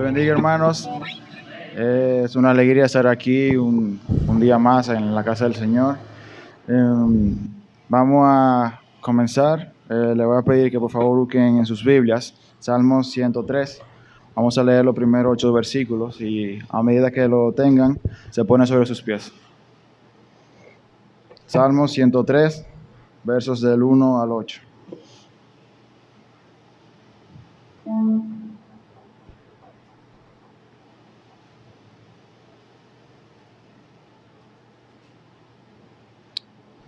bendiga, hermanos. Es una alegría estar aquí un día más en la casa del Señor. Vamos a comenzar. Le voy a pedir que por favor busquen en sus Biblias Salmos 103. Vamos a leer los primeros 8 versículos y a medida que lo tengan, se pone sobre sus pies. Salmos 103, versos del 1 al 8.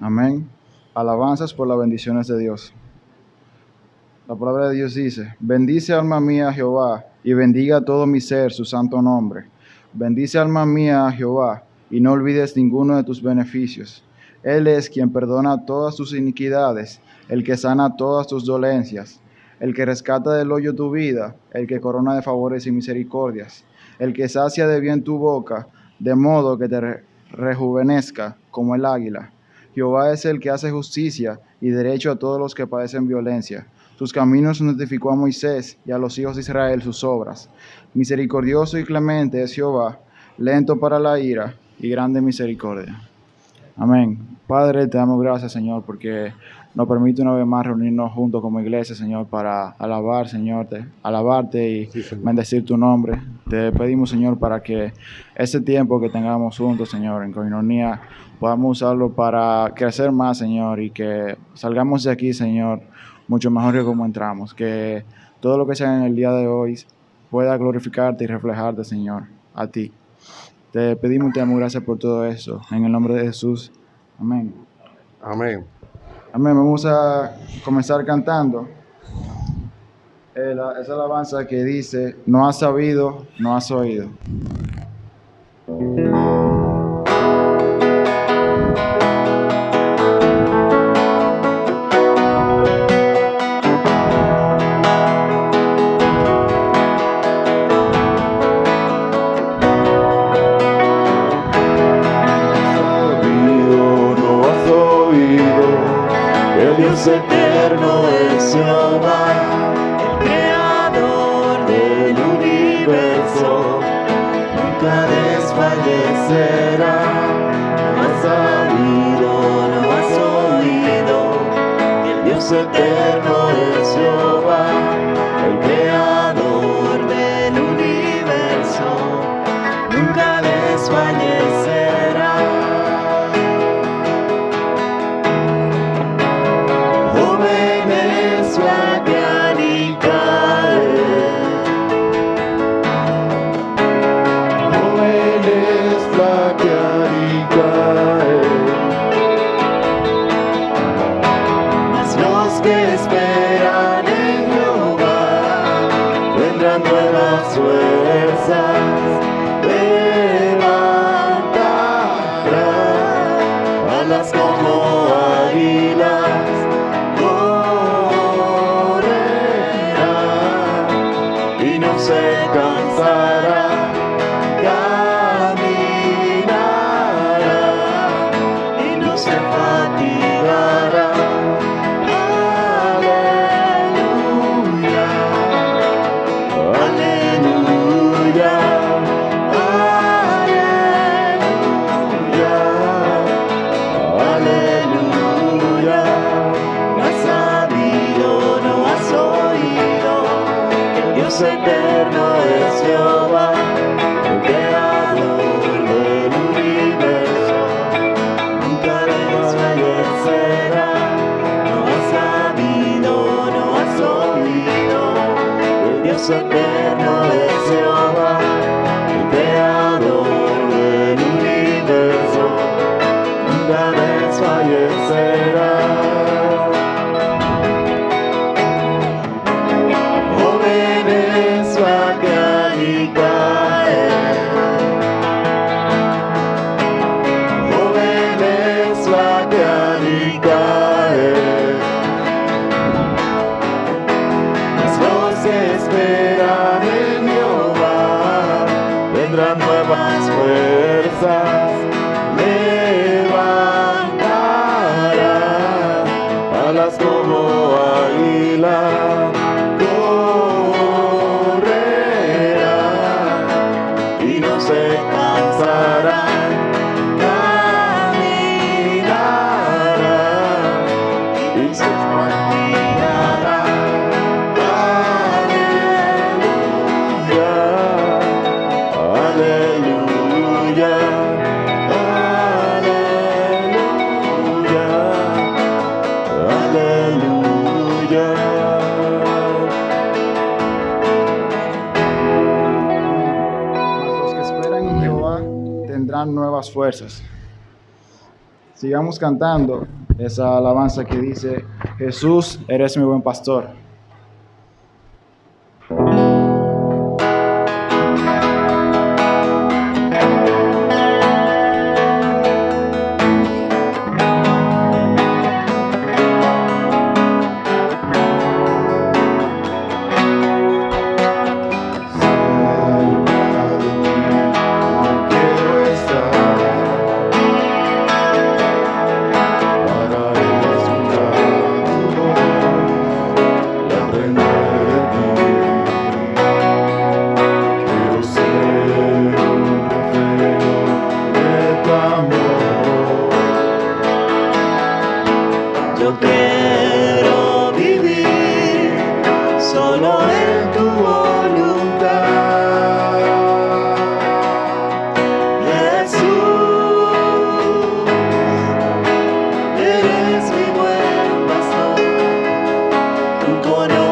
Amén. Alabanzas por las bendiciones de Dios. La palabra de Dios dice: bendice alma mía a Jehová, y bendiga todo mi ser su santo nombre. Bendice alma mía a Jehová, y no olvides ninguno de tus beneficios. Él es quien perdona todas tus iniquidades, el que sana todas tus dolencias, el que rescata del hoyo tu vida, el que corona de favores y misericordias, el que sacia de bien tu boca, de modo que te rejuvenezca como el águila. Jehová es el que hace justicia y derecho a todos los que padecen violencia. Sus caminos notificó a Moisés y a los hijos de Israel sus obras. Misericordioso y clemente es Jehová, lento para la ira y grande misericordia. Amén. Padre, te damos gracias, Señor, porque nos permite una vez más reunirnos juntos como iglesia, Señor, para alabar, Señor, alabarte y bendecir tu nombre. Te pedimos, Señor, para que ese tiempo que tengamos juntos, Señor, en coinonía, podamos usarlo para crecer más, Señor, y que salgamos de aquí, Señor, mucho mejor que como entramos. Que todo lo que sea en el día de hoy pueda glorificarte y reflejarte, Señor, a ti. Te pedimos y te damos gracias por todo eso. En el nombre de Jesús. Amén. Amén. Amén. Vamos a comenzar cantando esa alabanza que dice: no has sabido, no has oído. Dios eterno es Jehová, el creador del universo, nunca desfallecerá. No has sabido, no has oído, que el Dios eterno es Jehová, el creador del universo, nunca desfallecerá. Eterno es Jehová, el creador del universo, nunca desfallecerá. No has sabido, no has oído, el Dios eterno es Jehová, el creador del universo, nunca desfallecerá. y se maquillará. Aleluya, aleluya, aleluya, Mas los que esperan en Jehová tendrán nuevas fuerzas. Sigamos cantando esa alabanza que dice: Jesús, eres mi buen pastor. quiero estar para escuchar tu voz y aprender de ti. Quiero ser un reflejo de tu amor. Yo quiero vivir solo en tu voluntad. Jesús, eres mi buen pastor. Tú conoces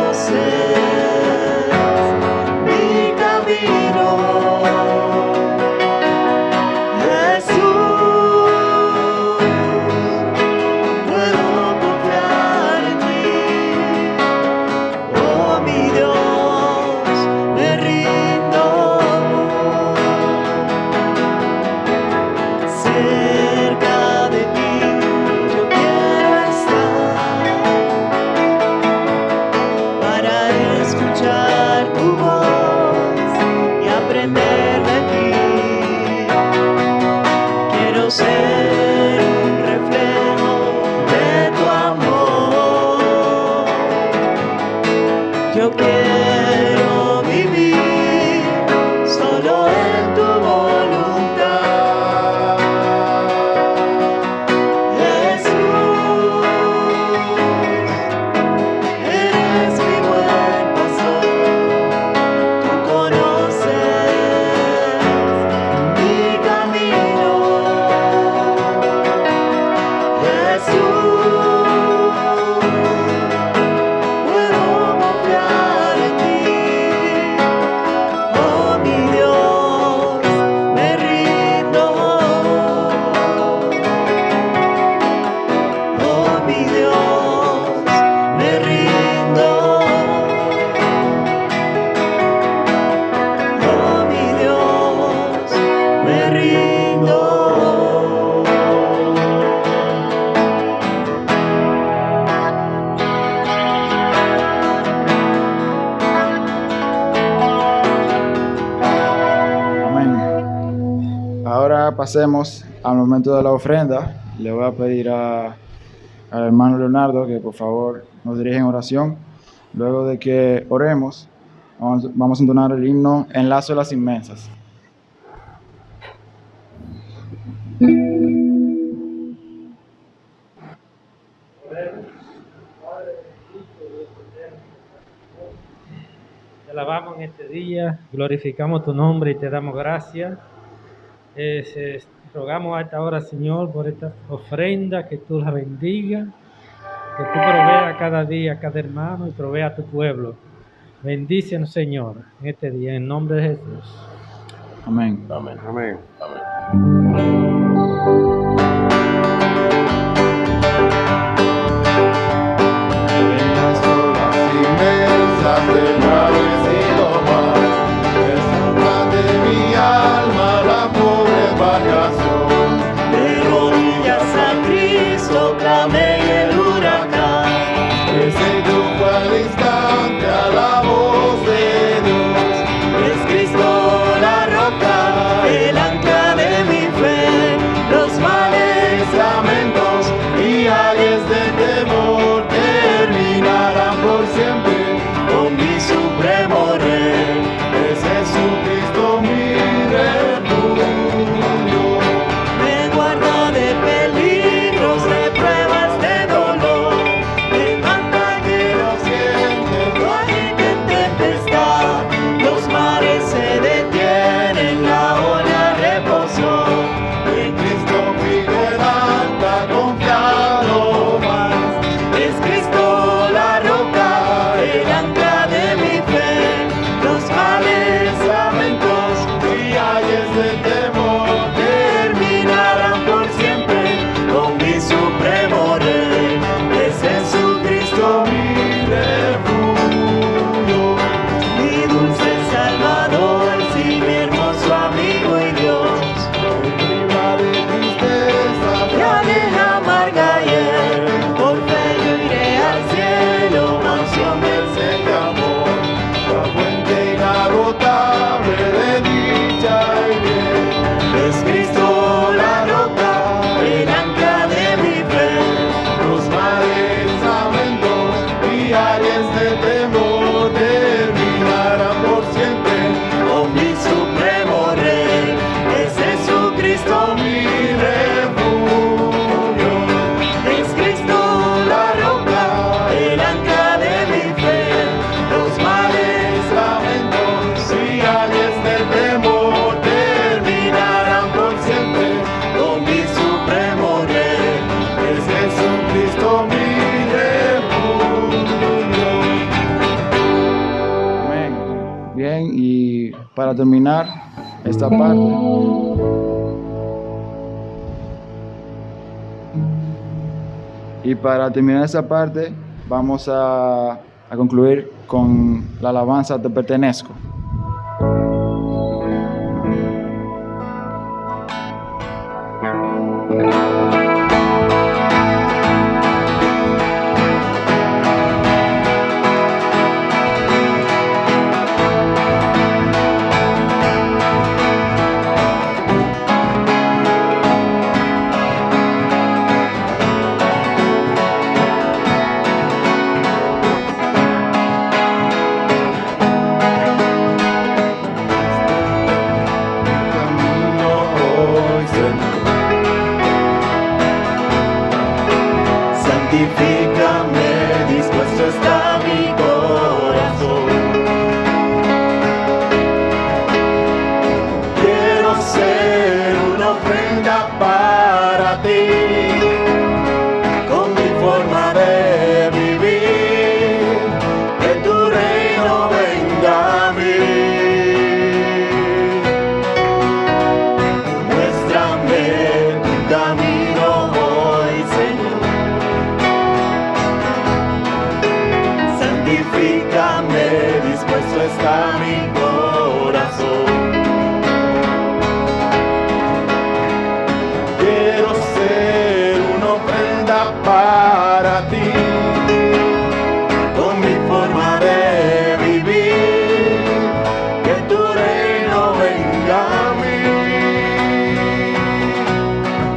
mi camino. Jesús, puedo confiar en ti. Oh mi Dios, me rindo. Cerca de ti yo quiero estar para escuchar tu voz y aprender de ti. Quiero ser un reflejo de tu amor. Yo quiero vivir solo en tu voluntad. Jesús, eres mi buen pastor. Tú conoces mi camino. Jesús, puedo confiar en ti. Oh mi Dios, me rindo. Oh mi Dios, me rindo. Oh mi Dios, me rindo. Amén. Ahora pasemos al momento de la ofrenda. Le voy a pedir al hermano Leonardo que por favor nos dirija en oración. Luego de que oremos, vamos a entonar el himno Enlazo de las Inmensas. Te alabamos en este día, glorificamos tu nombre y te damos gracias. Rogamos a esta hora, Señor, por esta ofrenda, que tú la bendigas, que tú proveas cada día a cada hermano y provea a tu pueblo. Bendícenos, Señor, en este día, en nombre de Jesús. Amén. Amén. Amén. Las olas inmensas del bravecido mar, desnudan de mi alma la pobre embarcación. De rodillas a Cristo clamé en el huracán, ese grupo al instante a la voz de Dios. Es Cristo la roca, el ancla de mi fe, los males, lamentos y ayes de temor terminarán por siempre con mi supremo Rey. Es Jesucristo mi refugio. Me guarda de peligros, de pruebas, de dolor. para terminar esta parte, vamos a concluir con la alabanza Te pertenezco. Santifícame, dispuesto está mi corazón. Quiero ser una ofrenda para ti, con mi forma de vivir, que tu reino venga a mí. Muéstrame tu camino hoy, Señor. Santifícame, dispuesto está mi corazón. Quiero ser una ofrenda para ti, con mi forma de vivir, que tu reino venga a mí.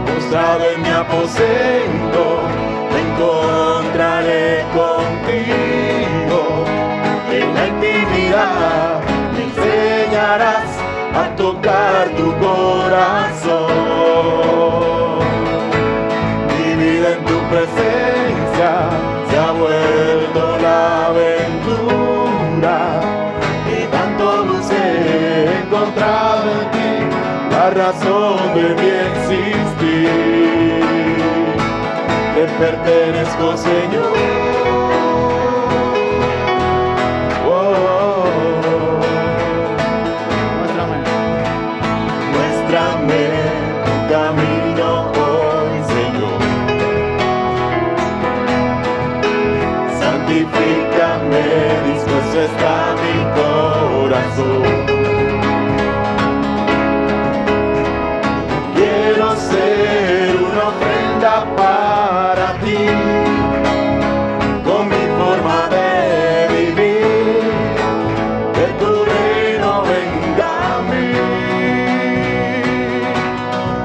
Postrado en mi aposento, me encontraré contigo. En la intimidad me enseñarás a tocar tu corazón. Mi vida en tu presencia se ha vuelto la aventura, y tanto busqué, he encontrado en ti la razón de mi existir. Te pertenezco, Señor. Muéstrame tu camino hoy, Señor. Santifícame, dispuesto está mi corazón. Quiero ser una ofrenda para ti, con mi forma de vivir, que tu reino venga a mí.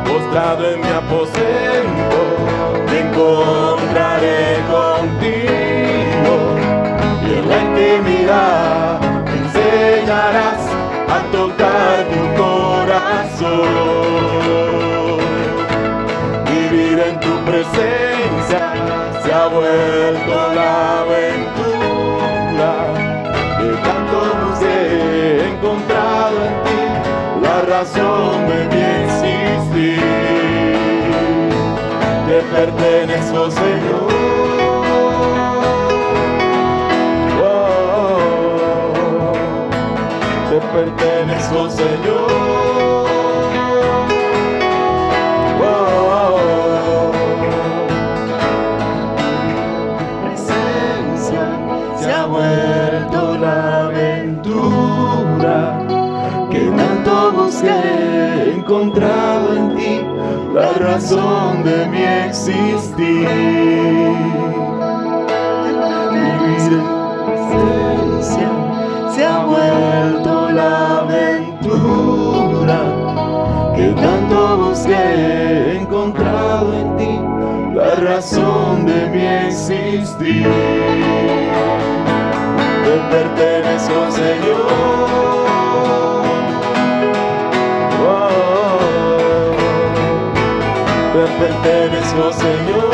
Postrado en mi aposento, me encontraré contigo, y en la intimidad me enseñarás a tocar tu corazón. Vivir en tu presencia se ha vuelto la aventura, de tanto busqué, he encontrado en ti la razón de mi existir. Te pertenezco, Señor. Te pertenezco, Señor. Presencia se ha vuelto la aventura, que tanto busqué, he encontrado en ti la razón de mi existir. Mi presencia se ha vuelto la aventura, que tanto busqué, he encontrado en ti la razón de mi existir. Te pertenezco, Señor. Te pertenezco, Señor.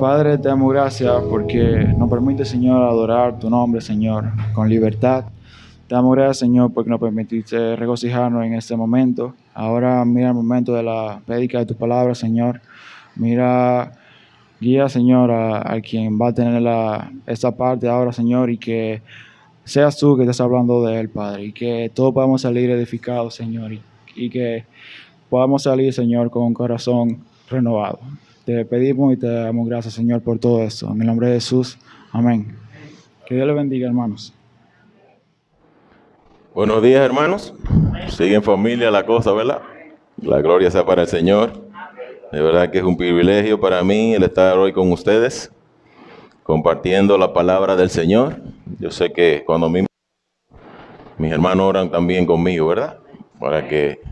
Padre, te damos gracias porque nos permite, Señor, adorar tu nombre, Señor, con libertad. Te damos gracias, Señor, porque nos permitiste regocijarnos en este momento. Ahora mira el momento de la prédica de tu palabra, Señor. Mira, guía, Señor, a quien va a tener esta parte ahora, Señor, y que seas tú que estés hablando de él, Padre, y que todos podamos salir edificados, Señor, y que podamos salir, Señor, con un corazón renovado. Te pedimos y te damos gracias, Señor, por todo esto. En el nombre de Jesús, amén. Que Dios le bendiga, hermanos. Buenos días, hermanos. Sigue en familia la cosa, ¿verdad? La gloria sea para el Señor. De verdad que es un privilegio para mí el estar hoy con ustedes, compartiendo la palabra del Señor. Yo sé que cuando mis hermanos oran también conmigo, ¿verdad? Para que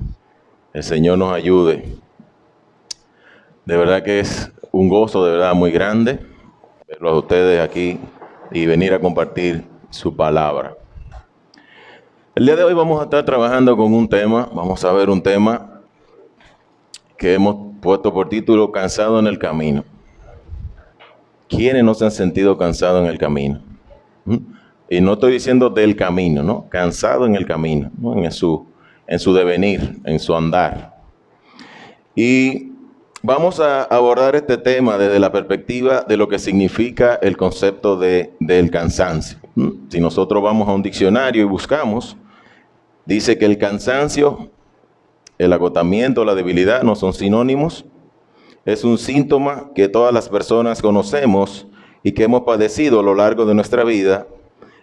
el Señor nos ayude. De verdad que es un gozo de verdad muy grande verlos a ustedes aquí y venir a compartir su palabra. El día de hoy vamos a estar trabajando con un tema. Vamos a ver un tema que hemos puesto por título Cansado en el camino. ¿Quiénes no se han sentido cansados en el camino? Y no estoy diciendo del camino, ¿no? Cansado en el camino, ¿no? En su devenir, en su andar. Y vamos a abordar este tema desde la perspectiva de lo que significa el concepto del cansancio. Si nosotros vamos a un diccionario y buscamos, dice que el cansancio, el agotamiento, la debilidad no son sinónimos. Es un síntoma que todas las personas conocemos y que hemos padecido a lo largo de nuestra vida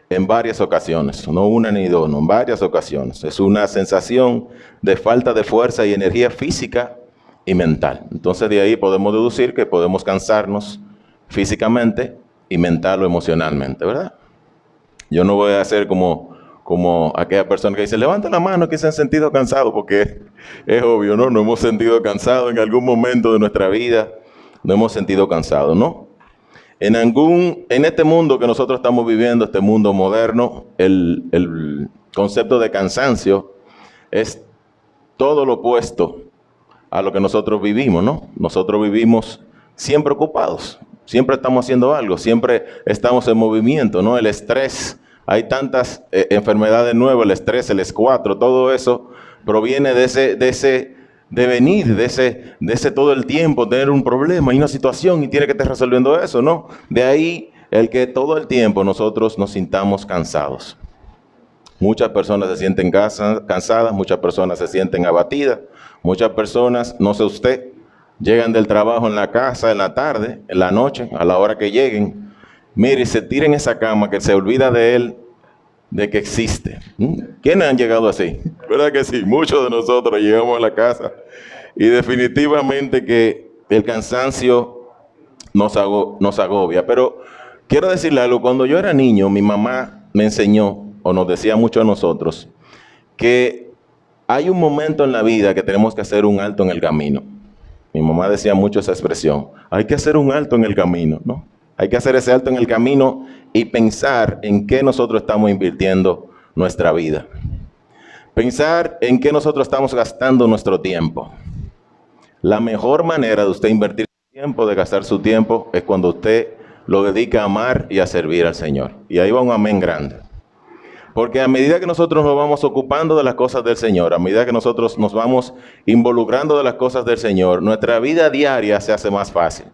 en varias ocasiones, no una ni dos, no, en varias ocasiones. Es una sensación de falta de fuerza y energía física y mental. Entonces de ahí podemos deducir que podemos cansarnos físicamente y mental o emocionalmente, ¿verdad? Yo no voy a hacer como aquella persona que dice, levanta la mano que se han sentido cansados, porque es obvio, ¿no? No hemos sentido cansados en algún momento de nuestra vida, no hemos sentido cansados, ¿no? En este mundo que nosotros estamos viviendo, este mundo moderno, el concepto de cansancio es todo lo opuesto a lo que nosotros vivimos, ¿no? Nosotros vivimos siempre ocupados, siempre estamos haciendo algo, siempre estamos en movimiento, ¿no? El estrés, hay tantas enfermedades nuevas, el estrés, el S4, todo eso proviene de ese devenir, de ese todo el tiempo tener un problema y una situación y tiene que estar resolviendo eso, ¿no? De ahí el que todo el tiempo nosotros nos sintamos cansados. Muchas personas se sienten cansadas, muchas personas se sienten abatidas, muchas personas, no sé usted, llegan del trabajo en la casa, en la tarde, en la noche, a la hora que lleguen, mire, se tira en esa cama que se olvida de él, de que existe. ¿Quiénes han llegado así? ¿Verdad que sí? Muchos de nosotros llegamos a la casa y definitivamente que el cansancio nos agobia. Pero quiero decirle algo, cuando yo era niño, mi mamá me enseñó, o nos decía mucho a nosotros, que hay un momento en la vida que tenemos que hacer un alto en el camino. Mi mamá decía mucho esa expresión, hay que hacer un alto en el camino, ¿no? Hay que hacer ese alto en el camino y pensar en qué nosotros estamos invirtiendo nuestra vida. Pensar en qué nosotros estamos gastando nuestro tiempo. La mejor manera de usted invertir su tiempo, de gastar su tiempo, es cuando usted lo dedica a amar y a servir al Señor. Y ahí va un amén grande. Porque a medida que nosotros nos vamos ocupando de las cosas del Señor, a medida que nosotros nos vamos involucrando de las cosas del Señor, nuestra vida diaria se hace más fácil.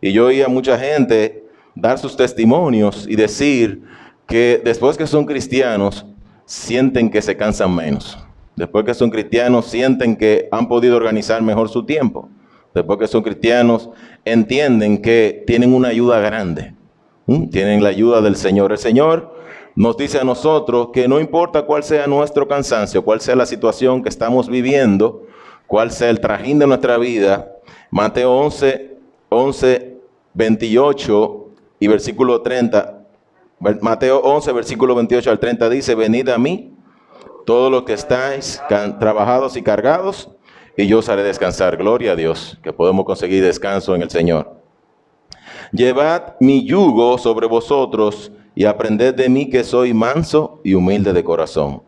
Y yo oía a mucha gente dar sus testimonios y decir que después que son cristianos, sienten que se cansan menos. Después que son cristianos, sienten que han podido organizar mejor su tiempo. Después que son cristianos, entienden que tienen una ayuda grande. Tienen la ayuda del Señor. El Señor nos dice a nosotros que no importa cuál sea nuestro cansancio, cuál sea la situación que estamos viviendo, cuál sea el trajín de nuestra vida. Mateo 11, 28 y versículo 30. Mateo 11, versículo 28 al 30 dice, venid a mí, todos los que estáis trabajados y cargados, y yo os haré descansar. Gloria a Dios, que podemos conseguir descanso en el Señor. Llevad mi yugo sobre vosotros y aprended de mí que soy manso y humilde de corazón.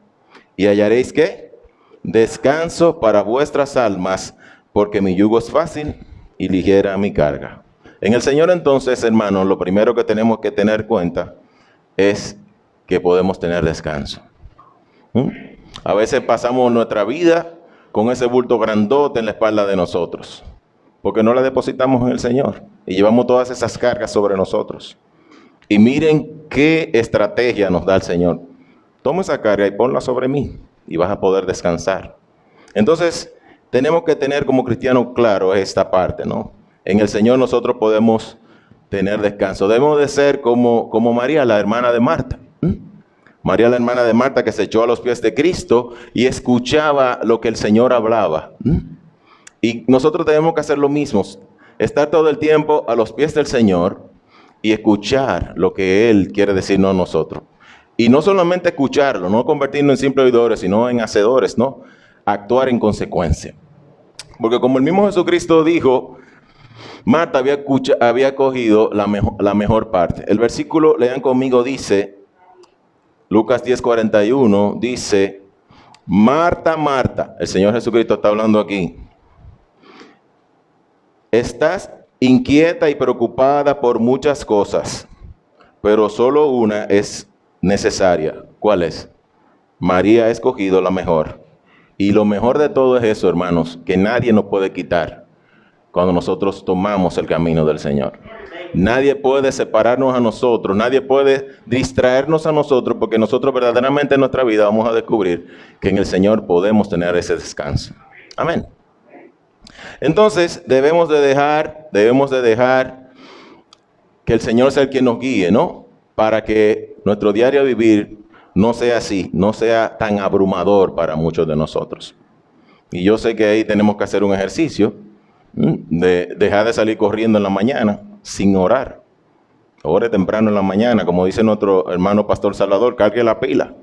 Y hallaréis ¿qué? Descanso para vuestras almas, porque mi yugo es fácil y ligera mi carga. En el Señor entonces, hermanos, lo primero que tenemos que tener cuenta es que podemos tener descanso. A veces pasamos nuestra vida con ese bulto grandote en la espalda de nosotros, porque no la depositamos en el Señor y llevamos todas esas cargas sobre nosotros. Y miren qué estrategia nos da el Señor. Toma esa carga y ponla sobre mí y vas a poder descansar. Entonces, tenemos que tener como cristianos claro esta parte, ¿no? En el Señor nosotros podemos tener descanso. Debemos de ser como María, la hermana de Marta. María, la hermana de Marta, que se echó a los pies de Cristo y escuchaba lo que el Señor hablaba. Y nosotros tenemos que hacer lo mismo, estar todo el tiempo a los pies del Señor y escuchar lo que Él quiere decirnos a nosotros. Y no solamente escucharlo, no convertirnos en simples oidores, sino en hacedores, ¿no? Actuar en consecuencia. Porque como el mismo Jesucristo dijo, Marta había cogido la mejor parte. El versículo, lean conmigo, dice, Lucas 10:41, dice, Marta, Marta, el Señor Jesucristo está hablando aquí. Estás inquieta y preocupada por muchas cosas, pero solo una es necesaria. ¿Cuál es? María ha escogido la mejor. Y lo mejor de todo es eso, hermanos, que nadie nos puede quitar cuando nosotros tomamos el camino del Señor. Nadie puede separarnos a nosotros, nadie puede distraernos a nosotros, porque nosotros verdaderamente en nuestra vida vamos a descubrir que en el Señor podemos tener ese descanso. Amén. Entonces debemos de dejar que el Señor sea el quien nos guíe, ¿no? Para que nuestro diario vivir no sea así, no sea tan abrumador para muchos de nosotros. Y yo sé que ahí tenemos que hacer un ejercicio de dejar de salir corriendo en la mañana sin orar. Ore temprano en la mañana, como dice nuestro hermano Pastor Salvador, cargue la pila.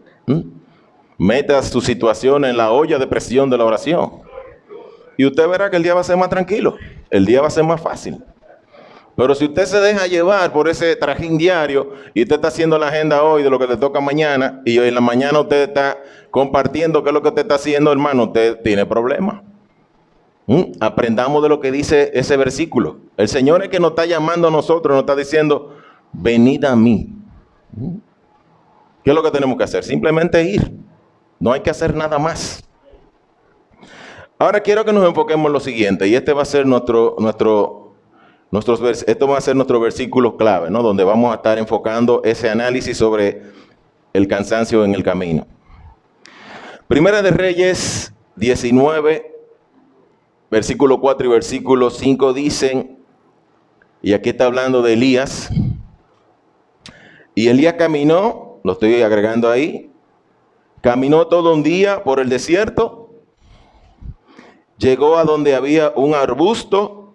Meta su situación en la olla de presión de la oración. Y usted verá que el día va a ser más tranquilo, el día va a ser más fácil. Pero si usted se deja llevar por ese trajín diario y usted está haciendo la agenda hoy de lo que le toca mañana, y hoy en la mañana usted está compartiendo qué es lo que usted está haciendo, hermano, usted tiene problemas. Aprendamos de lo que dice ese versículo. El Señor es que nos está llamando a nosotros, nos está diciendo, venid a mí. ¿Qué es lo que tenemos que hacer? Simplemente ir. No hay que hacer nada más. Ahora quiero que nos enfoquemos en lo siguiente, y este va a ser nuestro versículo clave, ¿no? Donde vamos a estar enfocando ese análisis sobre el cansancio en el camino. Primera de Reyes 19, versículo 4 y versículo 5 dicen, y aquí está hablando de Elías, y Elías caminó, lo estoy agregando ahí, caminó todo un día por el desierto, llegó a donde había un arbusto,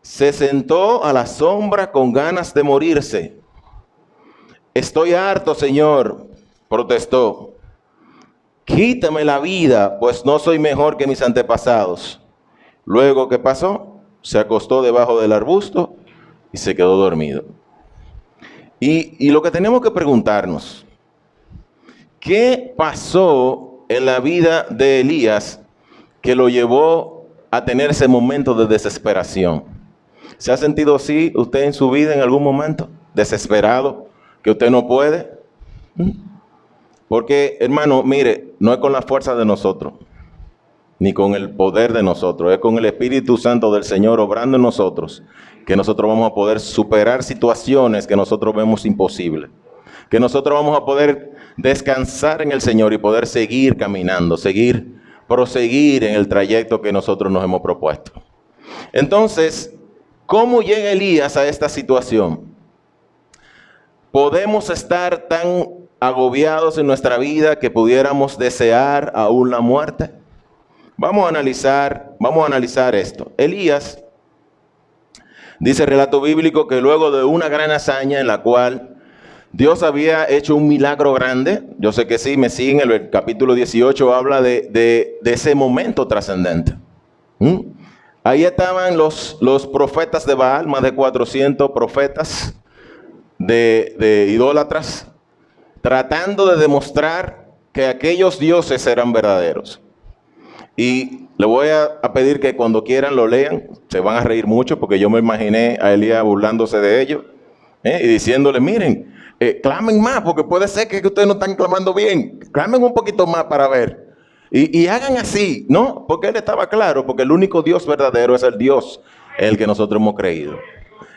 se sentó a la sombra con ganas de morirse. Estoy harto, Señor, protestó. Quítame la vida, pues no soy mejor que mis antepasados. Luego, ¿qué pasó? Se acostó debajo del arbusto y se quedó dormido. Y lo que tenemos que preguntarnos, ¿qué pasó en la vida de Elías que lo llevó a tener ese momento de desesperación? ¿Se ha sentido así usted en su vida en algún momento? ¿Desesperado? ¿Que usted no puede? Porque, hermano, mire, no es con la fuerza de nosotros, ni con el poder de nosotros, es con el Espíritu Santo del Señor obrando en nosotros, que nosotros vamos a poder superar situaciones que nosotros vemos imposibles, que nosotros vamos a poder descansar en el Señor y poder seguir caminando, proseguir en el trayecto que nosotros nos hemos propuesto. Entonces, ¿cómo llega Elías a esta situación? ¿Podemos estar tan agobiados en nuestra vida que pudiéramos desear aún la muerte? Vamos a analizar esto. Elías, dice el relato bíblico, que luego de una gran hazaña en la cual Dios había hecho un milagro grande, yo sé que sí, me siguen, el capítulo 18 habla de ese momento trascendente. Ahí estaban los profetas de Baal, más de 400 profetas de idólatras, tratando de demostrar que aquellos dioses eran verdaderos. Y le voy a pedir que cuando quieran lo lean, se van a reír mucho porque yo me imaginé a Elías burlándose de ellos, Y diciéndole, miren, clamen más, porque puede ser que ustedes no están clamando bien. Clamen un poquito más para ver. Y hagan así, ¿no? Porque él estaba claro, porque el único Dios verdadero es el Dios en el que nosotros hemos creído.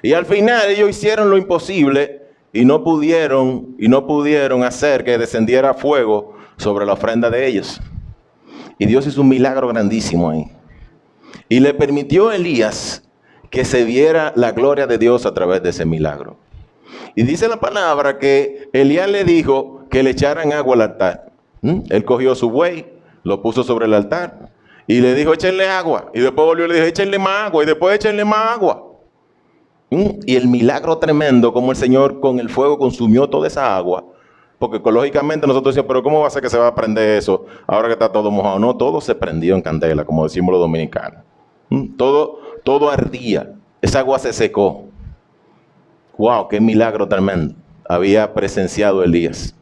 Y al final ellos hicieron lo imposible y no pudieron hacer que descendiera fuego sobre la ofrenda de ellos. Y Dios hizo un milagro grandísimo ahí. Y le permitió a Elías que se viera la gloria de Dios a través de ese milagro. Y dice la palabra que Elías le dijo que le echaran agua al altar. Él cogió su buey, lo puso sobre el altar y le dijo, échenle agua. Y después volvió y le dijo, échenle más agua. Y después échenle más agua. Y el milagro tremendo, como el Señor con el fuego consumió toda esa agua. Porque ecológicamente nosotros decíamos, pero ¿cómo va a ser que se va a prender eso ahora que está todo mojado? No, todo se prendió en candela, como decimos los dominicanos. Todo ardía. Esa agua se secó. ¡Wow! ¡Qué milagro tremendo! Había presenciado Elías.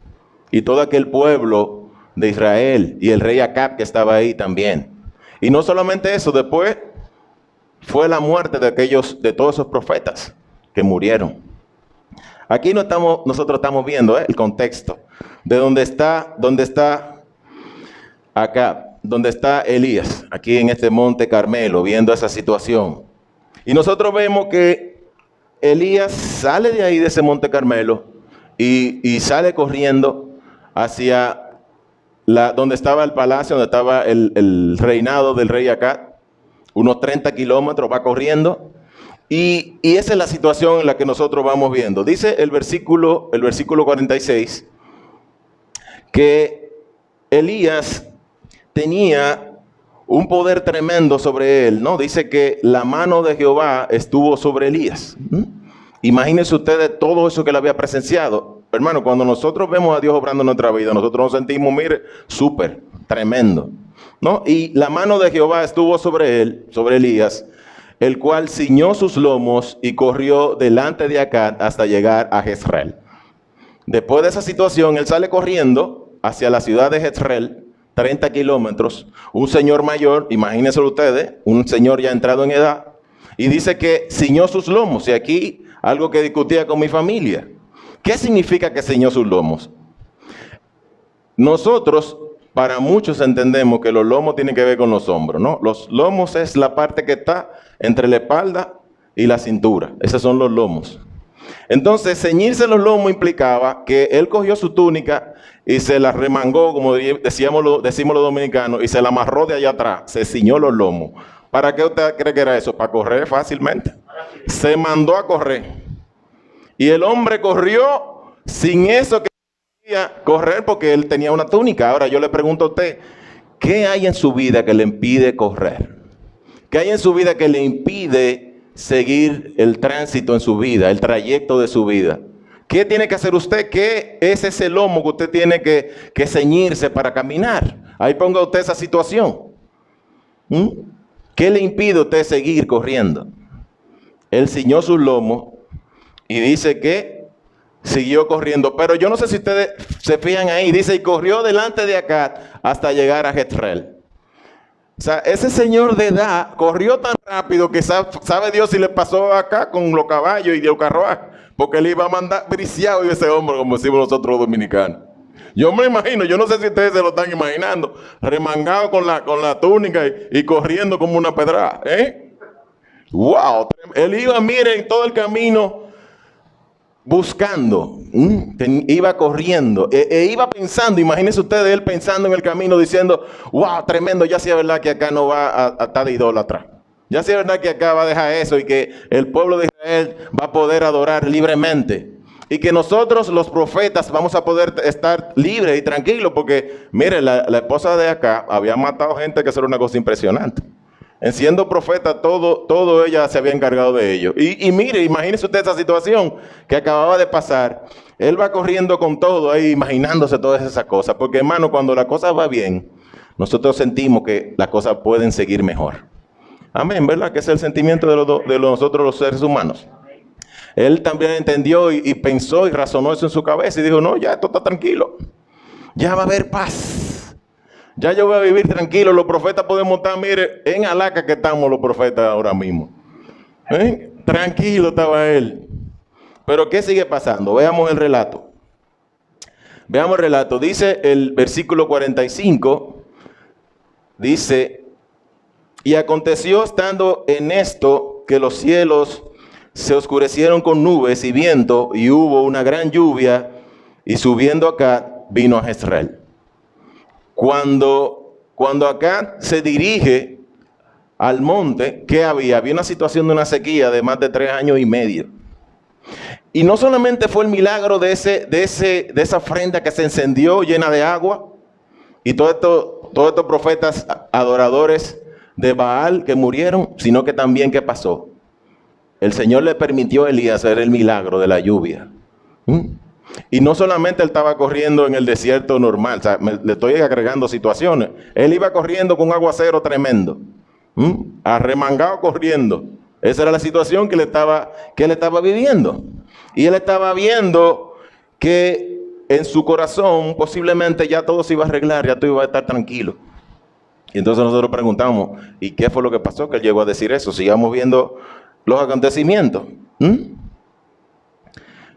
Y todo aquel pueblo de Israel y el rey Acab que estaba ahí también. Y no solamente eso, después fue la muerte de todos esos profetas que murieron. Aquí nosotros estamos viendo el contexto de dónde está Acab, donde está Elías, aquí en este monte Carmelo, viendo esa situación. Y nosotros vemos que Elías sale de ahí, de ese monte Carmelo, y sale corriendo hacia donde estaba el palacio, donde estaba el reinado del rey Acab. Unos 30 kilómetros va corriendo. Y esa es la situación en la que nosotros vamos viendo. Dice el versículo 46, que Elías tenía un poder tremendo sobre él, ¿no? Dice que la mano de Jehová estuvo sobre Elías. Imagínense ustedes todo eso que él había presenciado. Hermano, cuando nosotros vemos a Dios obrando en nuestra vida, nosotros nos sentimos, mire, súper, tremendo, ¿no? Y la mano de Jehová estuvo sobre él, sobre Elías, el cual ciñó sus lomos y corrió delante de Acab hasta llegar a Jezreel. Después de esa situación, él sale corriendo hacia la ciudad de Jezreel, 30 kilómetros, un señor mayor, imagínense ustedes, un señor ya entrado en edad, y dice que ciñó sus lomos. Y aquí algo que discutía con mi familia. ¿Qué significa que ciñó sus lomos? Nosotros, para muchos entendemos que los lomos tienen que ver con los hombros, ¿no? Los lomos es la parte que está entre la espalda y la cintura. Esos son los lomos. Entonces, ceñirse los lomos implicaba que él cogió su túnica y se la remangó, como decimos los dominicanos, y se la amarró de allá atrás. Se ciñó los lomos. ¿Para qué usted cree que era eso? Para correr fácilmente. Se mandó a correr. Y el hombre corrió sin eso que quería correr, porque él tenía una túnica. Ahora yo le pregunto a usted, ¿qué hay en su vida que le impide correr? ¿Qué hay en su vida que le impide seguir el tránsito en su vida, el trayecto de su vida? ¿Qué tiene que hacer usted? ¿Qué es ese lomo que usted tiene que ceñirse para caminar? Ahí ponga usted esa situación. ¿Qué le impide a usted seguir corriendo? Él ciñó sus lomos y dice que siguió corriendo. Pero yo no sé si ustedes se fijan ahí. Dice, y corrió delante de Acab hasta llegar a Jezreel. O sea, ese señor de edad corrió tan rápido que sabe Dios si le pasó acá con los caballos y de carruaje. Porque él iba a mandar briciado y ese hombre, como decimos nosotros los dominicanos. Yo me imagino, yo no sé si ustedes se lo están imaginando, remangado con la túnica y corriendo como una pedrada. ¡Wow! Él iba, miren, todo el camino buscando, iba corriendo, iba pensando, imagínense ustedes, él pensando en el camino diciendo, ¡wow! Tremendo, ya sí es verdad que acá no va a estar de idólatra. Ya sí es verdad que acá va a dejar eso y que el pueblo de Israel va a poder adorar libremente. Y que nosotros los profetas vamos a poder estar libres y tranquilos porque, mire, la esposa de acá había matado gente que eso era una cosa impresionante. En siendo profeta, todo ella se había encargado de ello. Y mire, imagínese usted esa situación que acababa de pasar. Él va corriendo con todo ahí, imaginándose todas esas cosas. Porque, hermano, cuando la cosa va bien, nosotros sentimos que las cosas pueden seguir mejor. Amén, ¿verdad? Que es el sentimiento de nosotros los seres humanos. Él también entendió y pensó y razonó eso en su cabeza y dijo, no, ya esto está tranquilo. Ya va a haber paz. Ya yo voy a vivir tranquilo. Los profetas podemos estar, mire, en Alaca que estamos los profetas ahora mismo. Tranquilo estaba él. Pero ¿qué sigue pasando? Veamos el relato. Veamos el relato. Dice el versículo 45, dice, y aconteció estando en esto que los cielos se oscurecieron con nubes y viento, y hubo una gran lluvia, y subiendo Acab vino a Jezreel. Cuando Acab se dirige al monte, ¿qué había? Había una situación de una sequía de más de 3 años y medio. Y no solamente fue el milagro de esa ofrenda que se encendió llena de agua, y todos estos profetas adoradores de Baal que murieron, sino que también, ¿qué pasó? El Señor le permitió a Elías hacer el milagro de la lluvia. Y no solamente él estaba corriendo en el desierto normal, o sea, le estoy agregando situaciones. Él iba corriendo con un aguacero tremendo, arremangado corriendo. Esa era la situación que él estaba viviendo. Y él estaba viendo que en su corazón posiblemente ya todo se iba a arreglar, ya todo iba a estar tranquilo. Y entonces nosotros preguntamos, ¿y qué fue lo que pasó que él llegó a decir eso? Sigamos viendo los acontecimientos.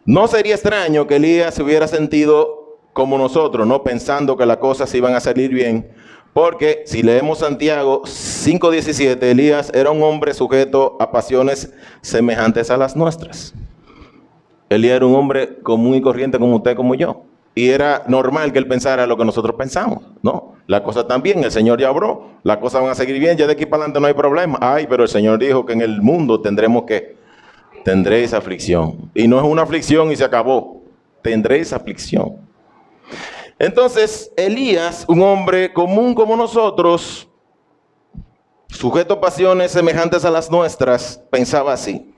No sería extraño que Elías se hubiera sentido como nosotros, no pensando que las cosas iban a salir bien, porque si leemos Santiago 5:17, Elías era un hombre sujeto a pasiones semejantes a las nuestras. Elías era un hombre común y corriente como usted, como yo. Y era normal que él pensara lo que nosotros pensamos. No, la cosa está bien, el Señor ya obró, las cosas van a seguir bien, ya de aquí para adelante no hay problema. Ay, pero el Señor dijo que en el mundo tendréis aflicción. Y no es una aflicción y se acabó. Tendréis aflicción. Entonces, Elías, un hombre común como nosotros, sujeto a pasiones semejantes a las nuestras, pensaba así.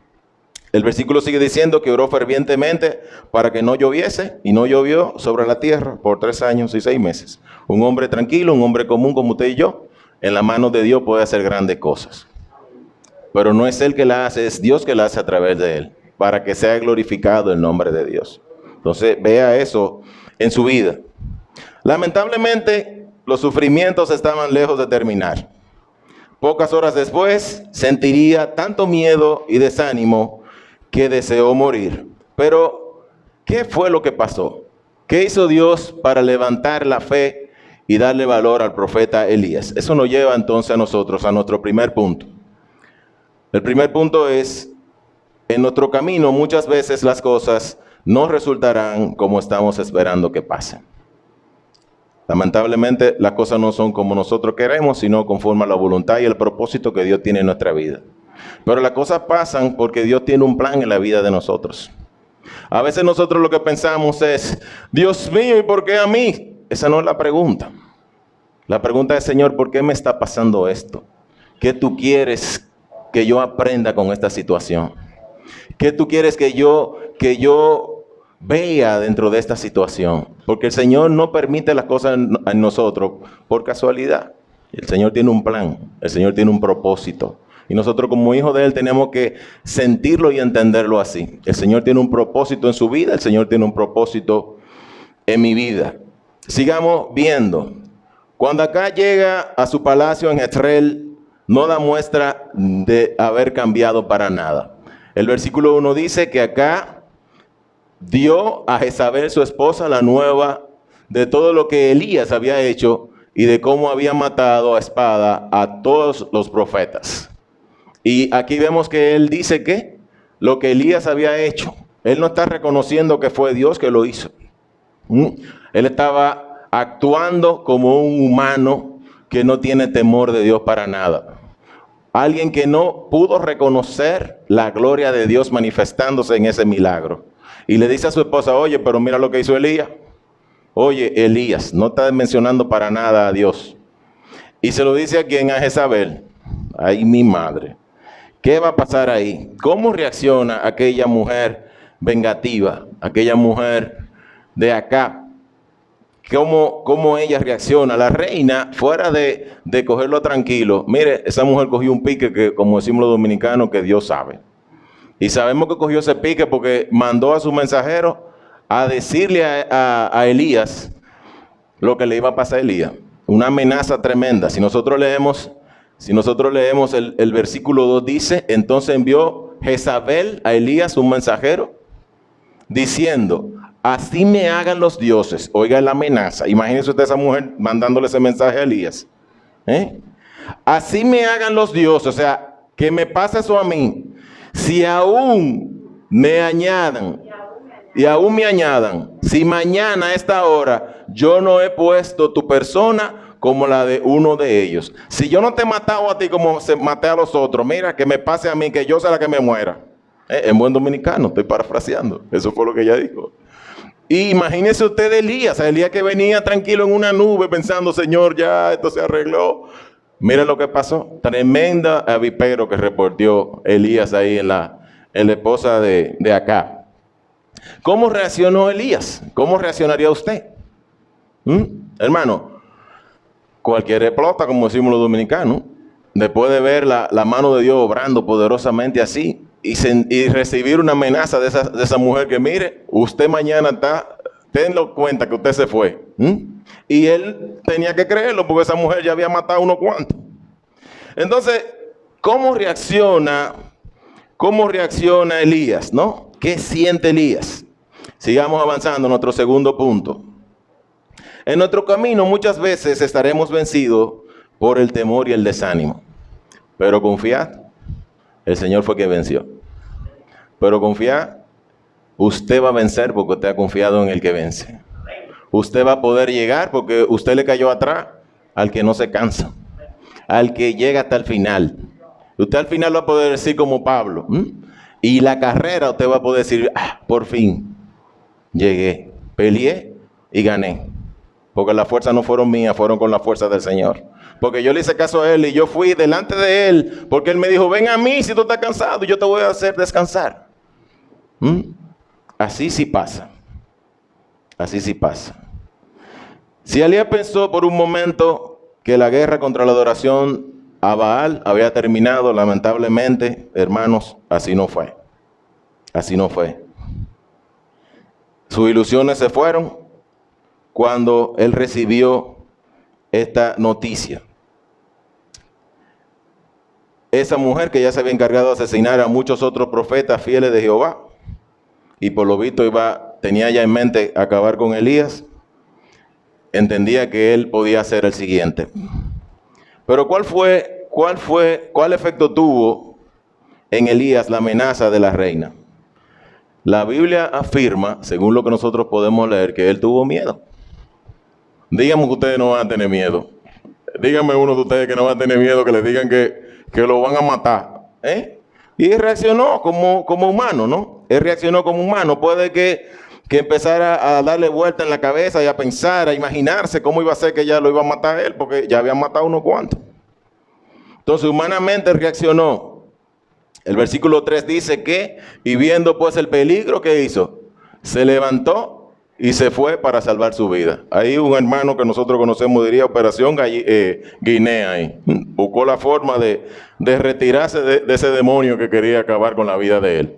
El versículo sigue diciendo que oró fervientemente para que no lloviese, y no llovió sobre la tierra por 3 años y 6 meses. Un hombre tranquilo, un hombre común como usted y yo, en la mano de Dios puede hacer grandes cosas. Pero no es él que la hace, es Dios que la hace a través de él, para que sea glorificado el nombre de Dios. Entonces vea eso en su vida. Lamentablemente, los sufrimientos estaban lejos de terminar. Pocas horas después, sentiría tanto miedo y desánimo que deseó morir. Pero, ¿qué fue lo que pasó? ¿Qué hizo Dios para levantar la fe y darle valor al profeta Elías? Eso nos lleva entonces a nosotros, a nuestro primer punto. El primer punto es, en nuestro camino muchas veces las cosas no resultarán como estamos esperando que pasen. Lamentablemente las cosas no son como nosotros queremos, sino conforme a la voluntad y el propósito que Dios tiene en nuestra vida. Pero las cosas pasan porque Dios tiene un plan en la vida de nosotros. A veces nosotros lo que pensamos es, Dios mío, ¿y por qué a mí? Esa no es la pregunta. La pregunta es, Señor, ¿por qué me está pasando esto? ¿Qué tú quieres que yo aprenda con esta situación? ¿Qué tú quieres que yo vea dentro de esta situación? Porque el Señor no permite las cosas en nosotros por casualidad. El Señor tiene un plan, el Señor tiene un propósito. Y nosotros como hijos de Él tenemos que sentirlo y entenderlo así. El Señor tiene un propósito en su vida, el Señor tiene un propósito en mi vida. Sigamos viendo. Cuando Acab llega a su palacio en Jezreel, no da muestra de haber cambiado para nada. El versículo 1 dice que Acab dio a Jezabel, su esposa, la nueva de todo lo que Elías había hecho y de cómo había matado a espada a todos los profetas. Y aquí vemos que él dice que lo que Elías había hecho, él no está reconociendo que fue Dios que lo hizo. Él estaba actuando como un humano que no tiene temor de Dios para nada. Alguien que no pudo reconocer la gloria de Dios manifestándose en ese milagro. Y le dice a su esposa, oye, pero mira lo que hizo Elías. Oye, Elías, no está mencionando para nada a Dios. Y se lo dice a quién, a Jezabel. Ay, mi madre. ¿Qué va a pasar ahí? ¿Cómo reacciona aquella mujer vengativa? Aquella mujer de Acab. ¿Cómo ella reacciona? La reina, fuera de cogerlo tranquilo. Mire, esa mujer cogió un pique que, como decimos los dominicanos, que Dios sabe. Y sabemos que cogió ese pique porque mandó a su mensajero a decirle a Elías lo que le iba a pasar a Elías. Una amenaza tremenda. Si nosotros leemos el versículo 2 dice, entonces envió Jezabel a Elías un mensajero diciendo, así me hagan los dioses. Oiga la amenaza. Imagínese usted esa mujer mandándole ese mensaje a Elías. Así me hagan los dioses, o sea, que me pase eso a mí. Si aún me añadan, y aún me añadan, si mañana a esta hora yo no he puesto tu persona como la de uno de ellos. Si yo no te he matado a ti como se maté a los otros, mira, que me pase a mí, que yo sea la que me muera. En buen dominicano, estoy parafraseando. Eso fue lo que ella dijo. Y imagínese usted Elías, Elías que venía tranquilo en una nube pensando, Señor, ya esto se arregló. Mira lo que pasó. Tremenda avipero que reportó Elías ahí en la esposa de Acab. ¿Cómo reaccionó Elías? ¿Cómo reaccionaría usted? Hermano, cualquier explota, como decimos los dominicanos, después de ver la mano de Dios obrando poderosamente así y recibir una amenaza de esa mujer que, mire, usted mañana tenlo cuenta que usted se fue. Y él tenía que creerlo porque esa mujer ya había matado a unos cuantos. Entonces, ¿cómo reacciona Elías, no? ¿Qué siente Elías? Sigamos avanzando en nuestro segundo punto. En nuestro camino muchas veces estaremos vencidos por el temor y el desánimo. Pero confiad, el Señor fue quien venció. Pero confiad, usted va a vencer porque usted ha confiado en el que vence. Usted va a poder llegar porque usted le cayó atrás al que no se cansa, al que llega hasta el final. Usted al final va a poder decir como Pablo. Y la carrera usted va a poder decir, por fin llegué, peleé y gané. Porque las fuerzas no fueron mías, fueron con la fuerza del Señor. Porque yo le hice caso a Él y yo fui delante de Él. Porque Él me dijo, ven a mí si tú estás cansado y yo te voy a hacer descansar. Así sí pasa. Así sí pasa. Si Elías pensó por un momento que la guerra contra la adoración a Baal había terminado, lamentablemente, hermanos, así no fue. Así no fue. Sus ilusiones se fueron cuando él recibió esta noticia. Esa mujer que ya se había encargado de asesinar a muchos otros profetas fieles de Jehová, y por lo visto tenía ya en mente acabar con Elías, entendía que él podía ser el siguiente. Pero ¿cuál efecto tuvo en Elías la amenaza de la reina? La Biblia afirma, según lo que nosotros podemos leer, que él tuvo miedo. Díganme que ustedes no van a tener miedo. Díganme uno de ustedes que no va a tener miedo, que le digan que lo van a matar. Y él reaccionó como humano, ¿no? Él reaccionó como humano. Puede que empezara a darle vuelta en la cabeza y a pensar, a imaginarse cómo iba a ser que ya lo iba a matar a él, porque ya habían matado unos cuantos. Entonces, humanamente reaccionó. El versículo 3 dice que, y viendo pues el peligro, ¿qué hizo? Se levantó y se fue para salvar su vida. Ahí un hermano que nosotros conocemos diría Operación Guinea. Ahí. Buscó la forma de retirarse de ese demonio que quería acabar con la vida de él.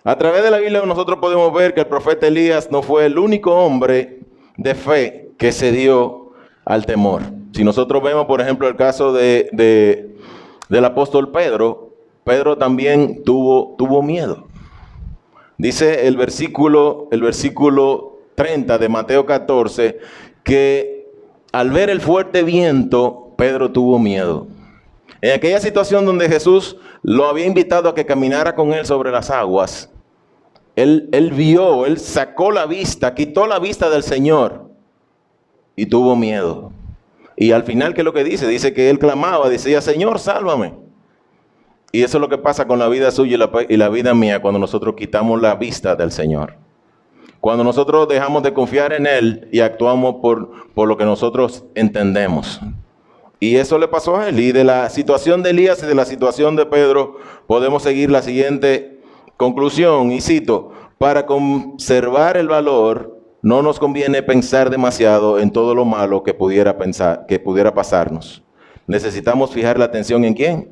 A través de la Biblia nosotros podemos ver que el profeta Elías no fue el único hombre de fe que cedió al temor. Si nosotros vemos, por ejemplo, el caso del apóstol Pedro, Pedro también tuvo miedo. Dice el versículo 30 de Mateo 14, que al ver el fuerte viento, Pedro tuvo miedo. En aquella situación donde Jesús lo había invitado a que caminara con él sobre las aguas, él sacó la vista, quitó la vista del Señor y tuvo miedo. Y al final, ¿qué es lo que dice? Dice que él clamaba, decía, Señor, sálvame. Y eso es lo que pasa con la vida suya y la vida mía cuando nosotros quitamos la vista del Señor. Cuando nosotros dejamos de confiar en Él y actuamos por lo que nosotros entendemos. Y eso le pasó a él. Y de la situación de Elías y de la situación de Pedro podemos seguir la siguiente conclusión. Y cito, para conservar el valor no nos conviene pensar demasiado en todo lo malo que pudiera pasarnos. Necesitamos fijar la atención ¿en quién?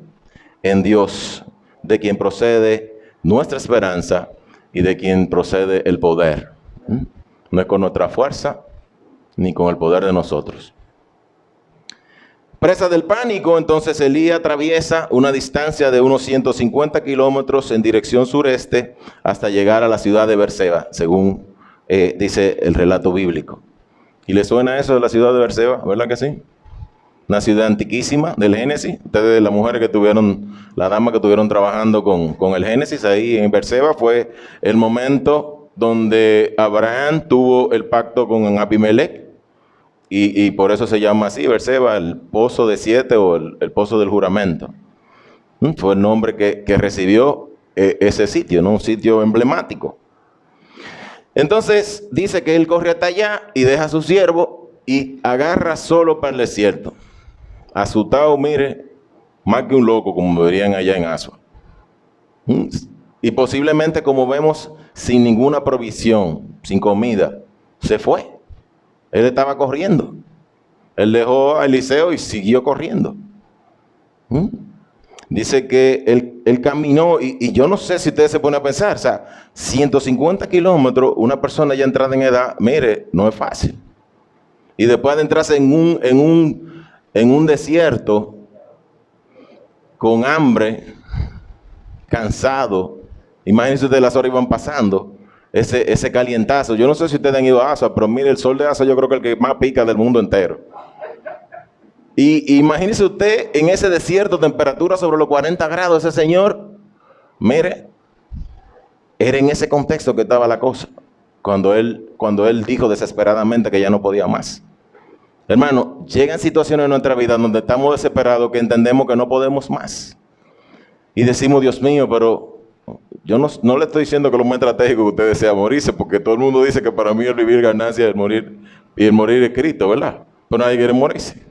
En Dios, de quien procede nuestra esperanza y de quien procede el poder. No es con nuestra fuerza ni con el poder de nosotros. Presa del pánico, entonces Elías atraviesa una distancia de unos 150 kilómetros en dirección sureste hasta llegar a la ciudad de Beerseba, según dice el relato bíblico. ¿Y le suena eso de la ciudad de Beerseba? ¿Verdad que sí? Una ciudad antiquísima del Génesis. Ustedes, las mujeres que tuvieron, las damas que estuvieron trabajando con el Génesis, ahí en Beerseba fue el momento donde Abraham tuvo el pacto con Abimelech. Y por eso se llama así, Beerseba, el pozo de 7 o el pozo del juramento. Fue el nombre que recibió ese sitio, ¿no? Un sitio emblemático. Entonces dice que él corre hasta allá y deja a su siervo y agarra solo para el desierto. Asustado, mire, más que un loco, como verían allá en Asua. Y posiblemente, como vemos, sin ninguna provisión, sin comida, se fue. Él estaba corriendo. Él dejó a Eliseo y siguió corriendo. Dice que él caminó y yo no sé si ustedes se ponen a pensar, o sea, 150 kilómetros, una persona ya entrada en edad, mire, no es fácil. Y después de entrarse en un desierto, con hambre, cansado, imagínense ustedes las horas iban pasando, ese calientazo. Yo no sé si ustedes han ido a Asua, pero mire, el sol de Asua yo creo que es el que más pica del mundo entero. Y imagínese usted en ese desierto, temperatura sobre los 40 grados, ese señor, mire, era en ese contexto que estaba la cosa, cuando él dijo desesperadamente que ya no podía más. Hermano, llegan situaciones en nuestra vida donde estamos desesperados, que entendemos que no podemos más. Y decimos, Dios mío, pero yo no le estoy diciendo que lo más estratégico que usted desea morirse, porque todo el mundo dice que para mí el vivir ganancia es morir, y el morir es Cristo, ¿verdad? Pero nadie quiere morirse.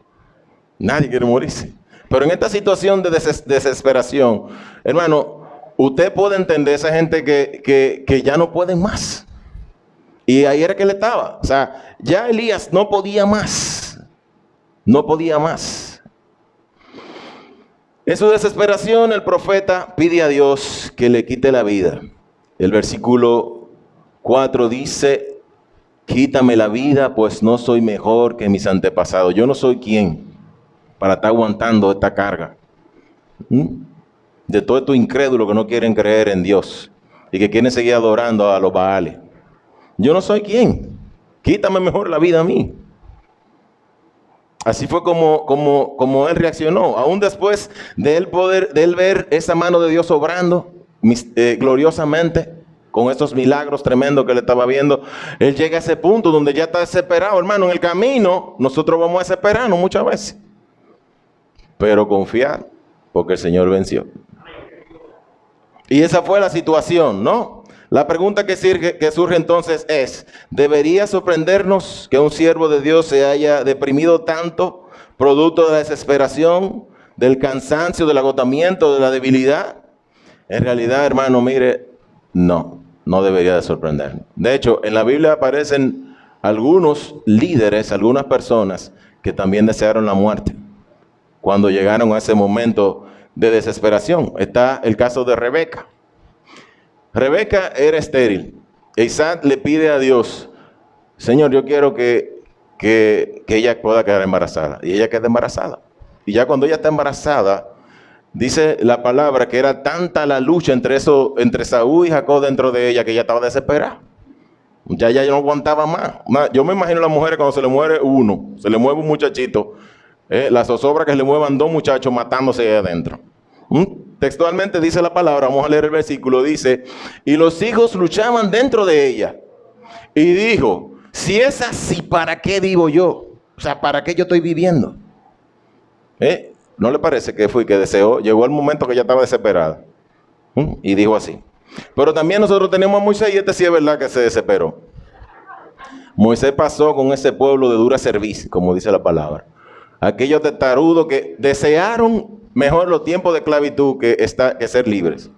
Nadie quiere morirse. Pero en esta situación de desesperación, hermano, usted puede entender a esa gente que ya no pueden más. Y ahí era que él estaba. O sea, ya Elías no podía más. No podía más. En su desesperación, el profeta pide a Dios que le quite la vida. El versículo 4 dice, quítame la vida, pues no soy mejor que mis antepasados. Yo no soy quien para estar aguantando esta carga. De todos estos incrédulos que no quieren creer en Dios y que quieren seguir adorando a los Baales. Yo no soy quien. Quítame mejor la vida a mí. Así fue como él reaccionó. Aún después de él ver esa mano de Dios obrando gloriosamente con estos milagros tremendos que le estaba viendo, él llega a ese punto donde ya está desesperado. Hermano, en el camino nosotros vamos a desesperarnos muchas veces. Pero confiar, porque el Señor venció. Y esa fue la situación, ¿no? La pregunta que surge entonces es, ¿debería sorprendernos que un siervo de Dios se haya deprimido tanto, producto de la desesperación, del cansancio, del agotamiento, de la debilidad? En realidad, hermano, mire, no debería de sorprendernos. De hecho, en la Biblia aparecen algunos líderes, algunas personas que también desearon la muerte cuando llegaron a ese momento de desesperación. Está el caso de Rebeca. Rebeca era estéril. Isaac le pide a Dios, Señor, yo quiero que ella pueda quedar embarazada. Y ella queda embarazada. Y ya cuando ella está embarazada, dice la palabra que era tanta la lucha entre Saúl y Jacob dentro de ella que ella estaba desesperada. Ya no aguantaba más. Yo me imagino a las mujeres cuando se le muere uno, se le mueve un muchachito, la zozobra que le muevan dos muchachos matándose ahí adentro. Textualmente dice la palabra, vamos a leer el versículo, dice, y los hijos luchaban dentro de ella. Y dijo, si es así, ¿para qué vivo yo? O sea, ¿para qué yo estoy viviendo? ¿No le parece que fue que deseó? Llegó el momento que ella estaba desesperada. Y dijo así. Pero también nosotros tenemos a Moisés, y este sí es verdad que se desesperó. Moisés pasó con ese pueblo de dura cerviz, como dice la palabra. Aquellos testarudos que desearon mejor los tiempos de esclavitud que ser libres.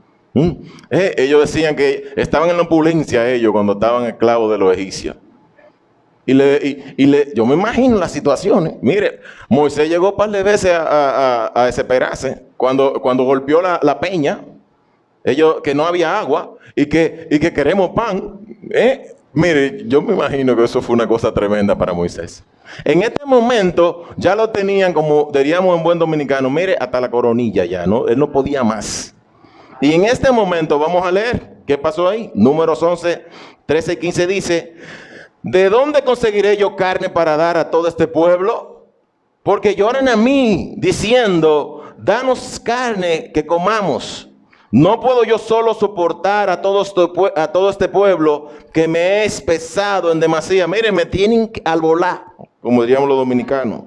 Ellos decían que estaban en la opulencia ellos cuando estaban esclavos de los egipcios. Yo me imagino las situaciones. Mire, Moisés llegó un par de veces a desesperarse cuando golpeó la peña. Ellos que no había agua y que queremos pan. Mire, yo me imagino que eso fue una cosa tremenda para Moisés. En este momento ya lo tenían, como diríamos en buen dominicano, mire, hasta la coronilla ya, ¿no? Él no podía más. Y en este momento vamos a leer qué pasó ahí. Números 11, 13 y 15 dice: ¿de dónde conseguiré yo carne para dar a todo este pueblo? Porque lloran a mí, diciendo: danos carne que comamos. No puedo yo solo soportar a todo este pueblo que me es pesado en demasía. Miren, me tienen al volar, como diríamos los dominicanos.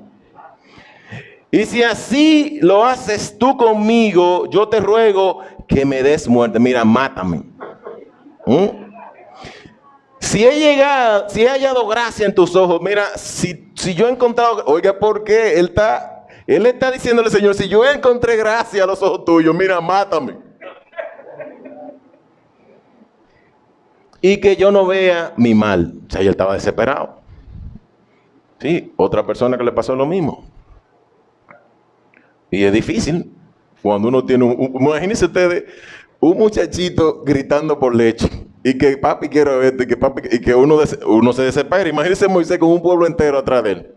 Y si así lo haces tú conmigo, yo te ruego que me des muerte. Mira, mátame. Si he hallado gracia en tus ojos, mira, si yo he encontrado, oiga, ¿por qué? Él está diciéndole, Señor, si yo encontré gracia a los ojos tuyos, mira, mátame. Y que yo no vea mi mal. O sea, él estaba desesperado. Sí, otra persona que le pasó lo mismo. Y es difícil cuando uno tiene imagínense ustedes, un muchachito gritando por leche. Y que papi quiero esto, y que uno se desespera. Imagínense Moisés con un pueblo entero atrás de él.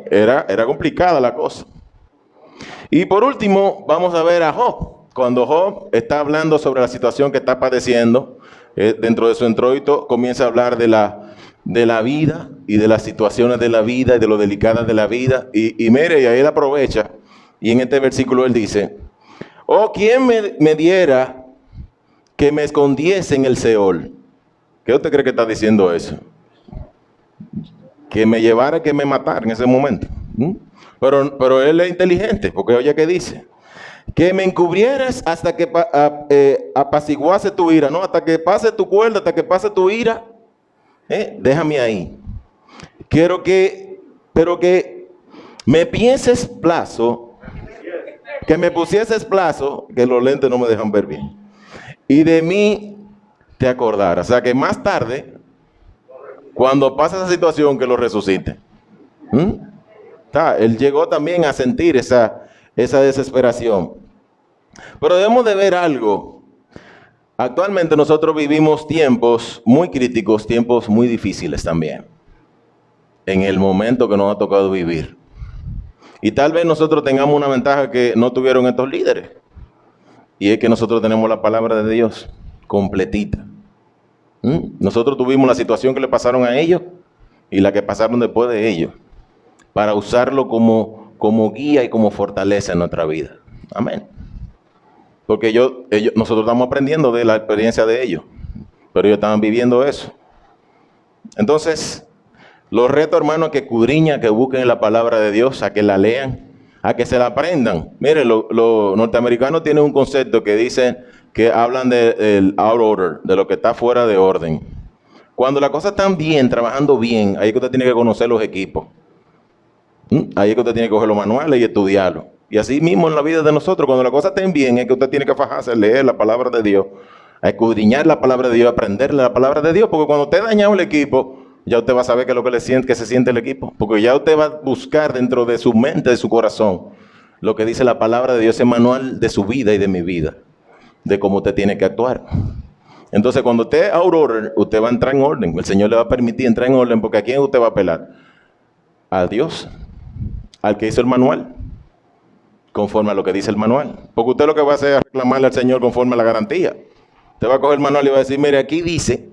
Era complicada la cosa. Y por último, vamos a ver a Job. Cuando Job está hablando sobre la situación que está padeciendo, dentro de su introito comienza a hablar de la vida y de las situaciones de la vida y de lo delicadas de la vida. Y mire, y ahí él aprovecha. Y en este versículo él dice: oh, ¿quién me diera que me escondiese en el Seol? ¿Qué usted cree que está diciendo eso? Que me llevara, que me matara en ese momento. Pero él es inteligente, porque oye qué dice: que me encubrieras hasta que apaciguase tu ira, ¿no? Hasta que pase tu cuerda, hasta que pase tu ira. Déjame ahí. Pero que me pienses plazo, que me pusieses plazo, que los lentes no me dejan ver bien, y de mí te acordaras. O sea, que más tarde, cuando pasa esa situación, que lo resucite. Él llegó también a sentir esa desesperación. Pero debemos de ver algo. Actualmente nosotros vivimos tiempos muy críticos, tiempos muy difíciles también, en el momento que nos ha tocado vivir. Y tal vez nosotros tengamos una ventaja que no tuvieron estos líderes, y es que nosotros tenemos la palabra de Dios completita. Nosotros tuvimos la situación que le pasaron a ellos y la que pasaron después de ellos, para usarlo como guía y como fortaleza en nuestra vida. Amén. Porque nosotros estamos aprendiendo de la experiencia de ellos, pero ellos estaban viviendo eso. Entonces, los reto, hermanos, a que escudriñen, que busquen la palabra de Dios, a que la lean, a que se la aprendan. Miren, los norteamericanos tienen un concepto que dicen, que hablan del out order, de lo que está fuera de orden. Cuando las cosas están bien, trabajando bien, ahí es que usted tiene que conocer los equipos. Ahí es que usted tiene que coger los manuales y estudiarlos. Y así mismo en la vida de nosotros, cuando las cosas estén bien, es que usted tiene que fajarse a leer la palabra de Dios, a escudriñar la palabra de Dios, a aprenderle la palabra de Dios, porque cuando usted ha dañado el equipo, ya usted va a saber qué es lo que se siente el equipo, porque ya usted va a buscar dentro de su mente, de su corazón, lo que dice la palabra de Dios, ese manual de su vida y de mi vida, de cómo usted tiene que actuar. Entonces, cuando usted out order, usted va a entrar en orden. El Señor le va a permitir entrar en orden, porque ¿a quién usted va a apelar? A Dios, al que hizo el manual, conforme a lo que dice el manual. Porque usted lo que va a hacer es reclamarle al Señor conforme a la garantía. Usted va a coger el manual y va a decir: mire, aquí dice,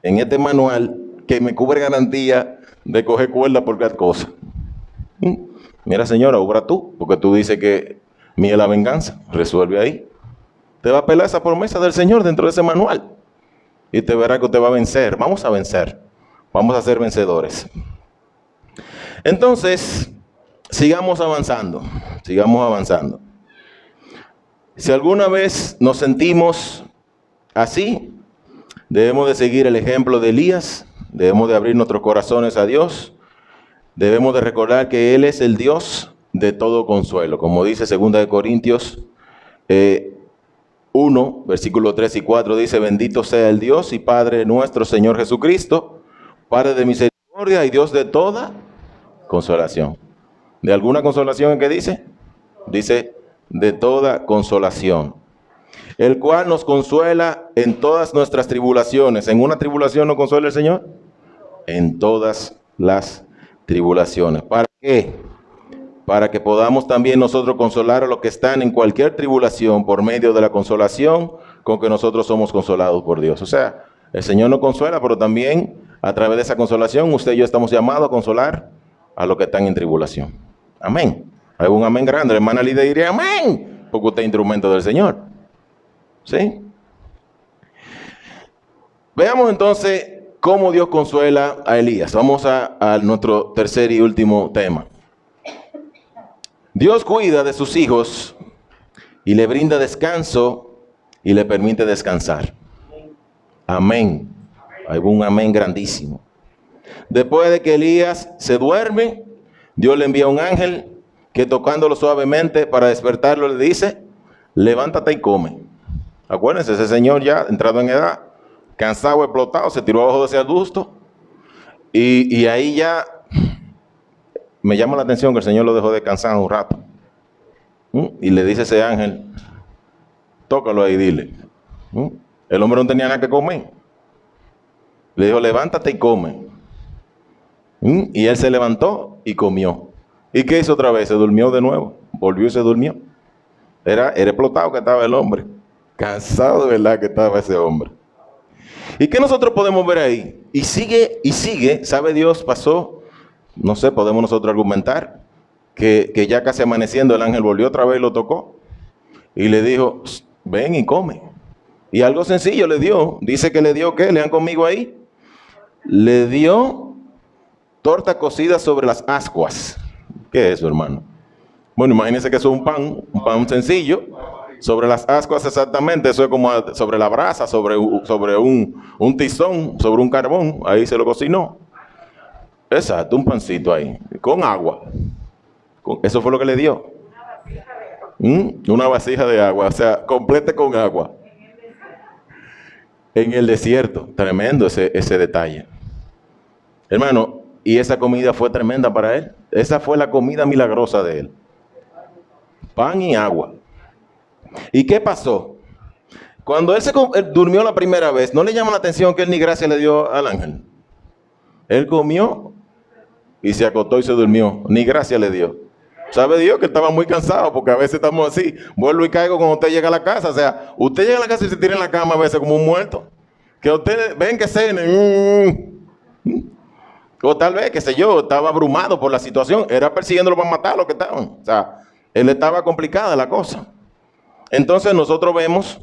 en este manual, que me cubre garantía de coger cuerda por cada cosa. Mira, señora, obra tú, porque tú dices que mía es la venganza. Resuelve ahí. Te va a apelar esa promesa del Señor dentro de ese manual. Y te verá que usted va a vencer. Vamos a vencer. Vamos a ser vencedores. Entonces, sigamos avanzando. Sigamos avanzando. Si alguna vez nos sentimos así, debemos de seguir el ejemplo de Elías. Debemos de abrir nuestros corazones a Dios. Debemos de recordar que Él es el Dios de todo consuelo. Como dice 2 Corintios 1, versículos 3 y 4, dice: bendito sea el Dios y Padre nuestro Señor Jesucristo, Padre de misericordia y Dios de toda consolación. ¿De alguna consolación en qué dice? Dice, de toda consolación. el cual nos consuela en todas nuestras tribulaciones. ¿En una tribulación nos consuela el Señor? En todas las tribulaciones. ¿Para qué? Para que podamos también nosotros consolar a los que están en cualquier tribulación por medio de la consolación con que nosotros somos consolados por Dios. O sea, el Señor nos consuela, pero también a través de esa consolación usted y yo estamos llamados a consolar a los que están en tribulación. Amén. Hay un amén grande. La hermana Lidia diría amén, porque usted es instrumento del Señor. ¿Sí? Veamos entonces cómo Dios consuela a Elías. Vamos a nuestro tercer y último tema. Dios cuida de sus hijos y le brinda descanso y le permite descansar. Amén. Hay un amén grandísimo. Después de que Elías se duerme, Dios le envía un ángel que tocándolo suavemente para despertarlo le dice, levántate y come. Acuérdense, ese señor ya entrado en edad, cansado, explotado, se tiró abajo de ese arbusto y ahí ya me llama la atención que el Señor lo dejó descansar un rato. Y le dice ese ángel, tócalo ahí, dile. El hombre no tenía nada que comer. Le dijo, levántate y come. Y él se levantó y comió. ¿Y qué hizo otra vez? Se durmió de nuevo. Volvió y se durmió. Era explotado que estaba el hombre. Cansado de verdad que estaba ese hombre. ¿Y qué nosotros podemos ver ahí? Y sigue, ¿sabe Dios? Pasó, no sé, podemos nosotros argumentar que ya casi amaneciendo el ángel volvió otra vez y lo tocó. Y le dijo, ven y come. Y algo sencillo le dio. Dice que le dio, ¿qué? Lean conmigo ahí. Le dio torta cocida sobre las ascuas. ¿Qué es eso, hermano? Bueno, imagínense que eso es un pan sencillo. Sobre las ascuas exactamente, eso es como sobre la brasa, sobre un tizón, sobre un carbón. Ahí se lo cocinó. Exacto, un pancito ahí, con agua. Eso fue lo que le dio. Una vasija de agua, o sea, completa con agua. En el desierto, tremendo ese detalle. Hermano, y esa comida fue tremenda para él. Esa fue la comida milagrosa de él. Pan y agua. ¿Y qué pasó? Cuando él durmió la primera vez, ¿no le llama la atención que él ni gracia le dio al ángel? Él comió y se acostó y se durmió. Ni gracia le dio. ¿Sabe Dios que estaba muy cansado? Porque a veces estamos así. Vuelvo y caigo cuando usted llega a la casa. O sea, usted llega a la casa y se tira en la cama a veces como un muerto. Que ustedes ven que cenen. O tal vez, qué sé yo, estaba abrumado por la situación. Era persiguiéndolo para matar a los que estaban. O sea, él estaba complicada la cosa. Entonces nosotros vemos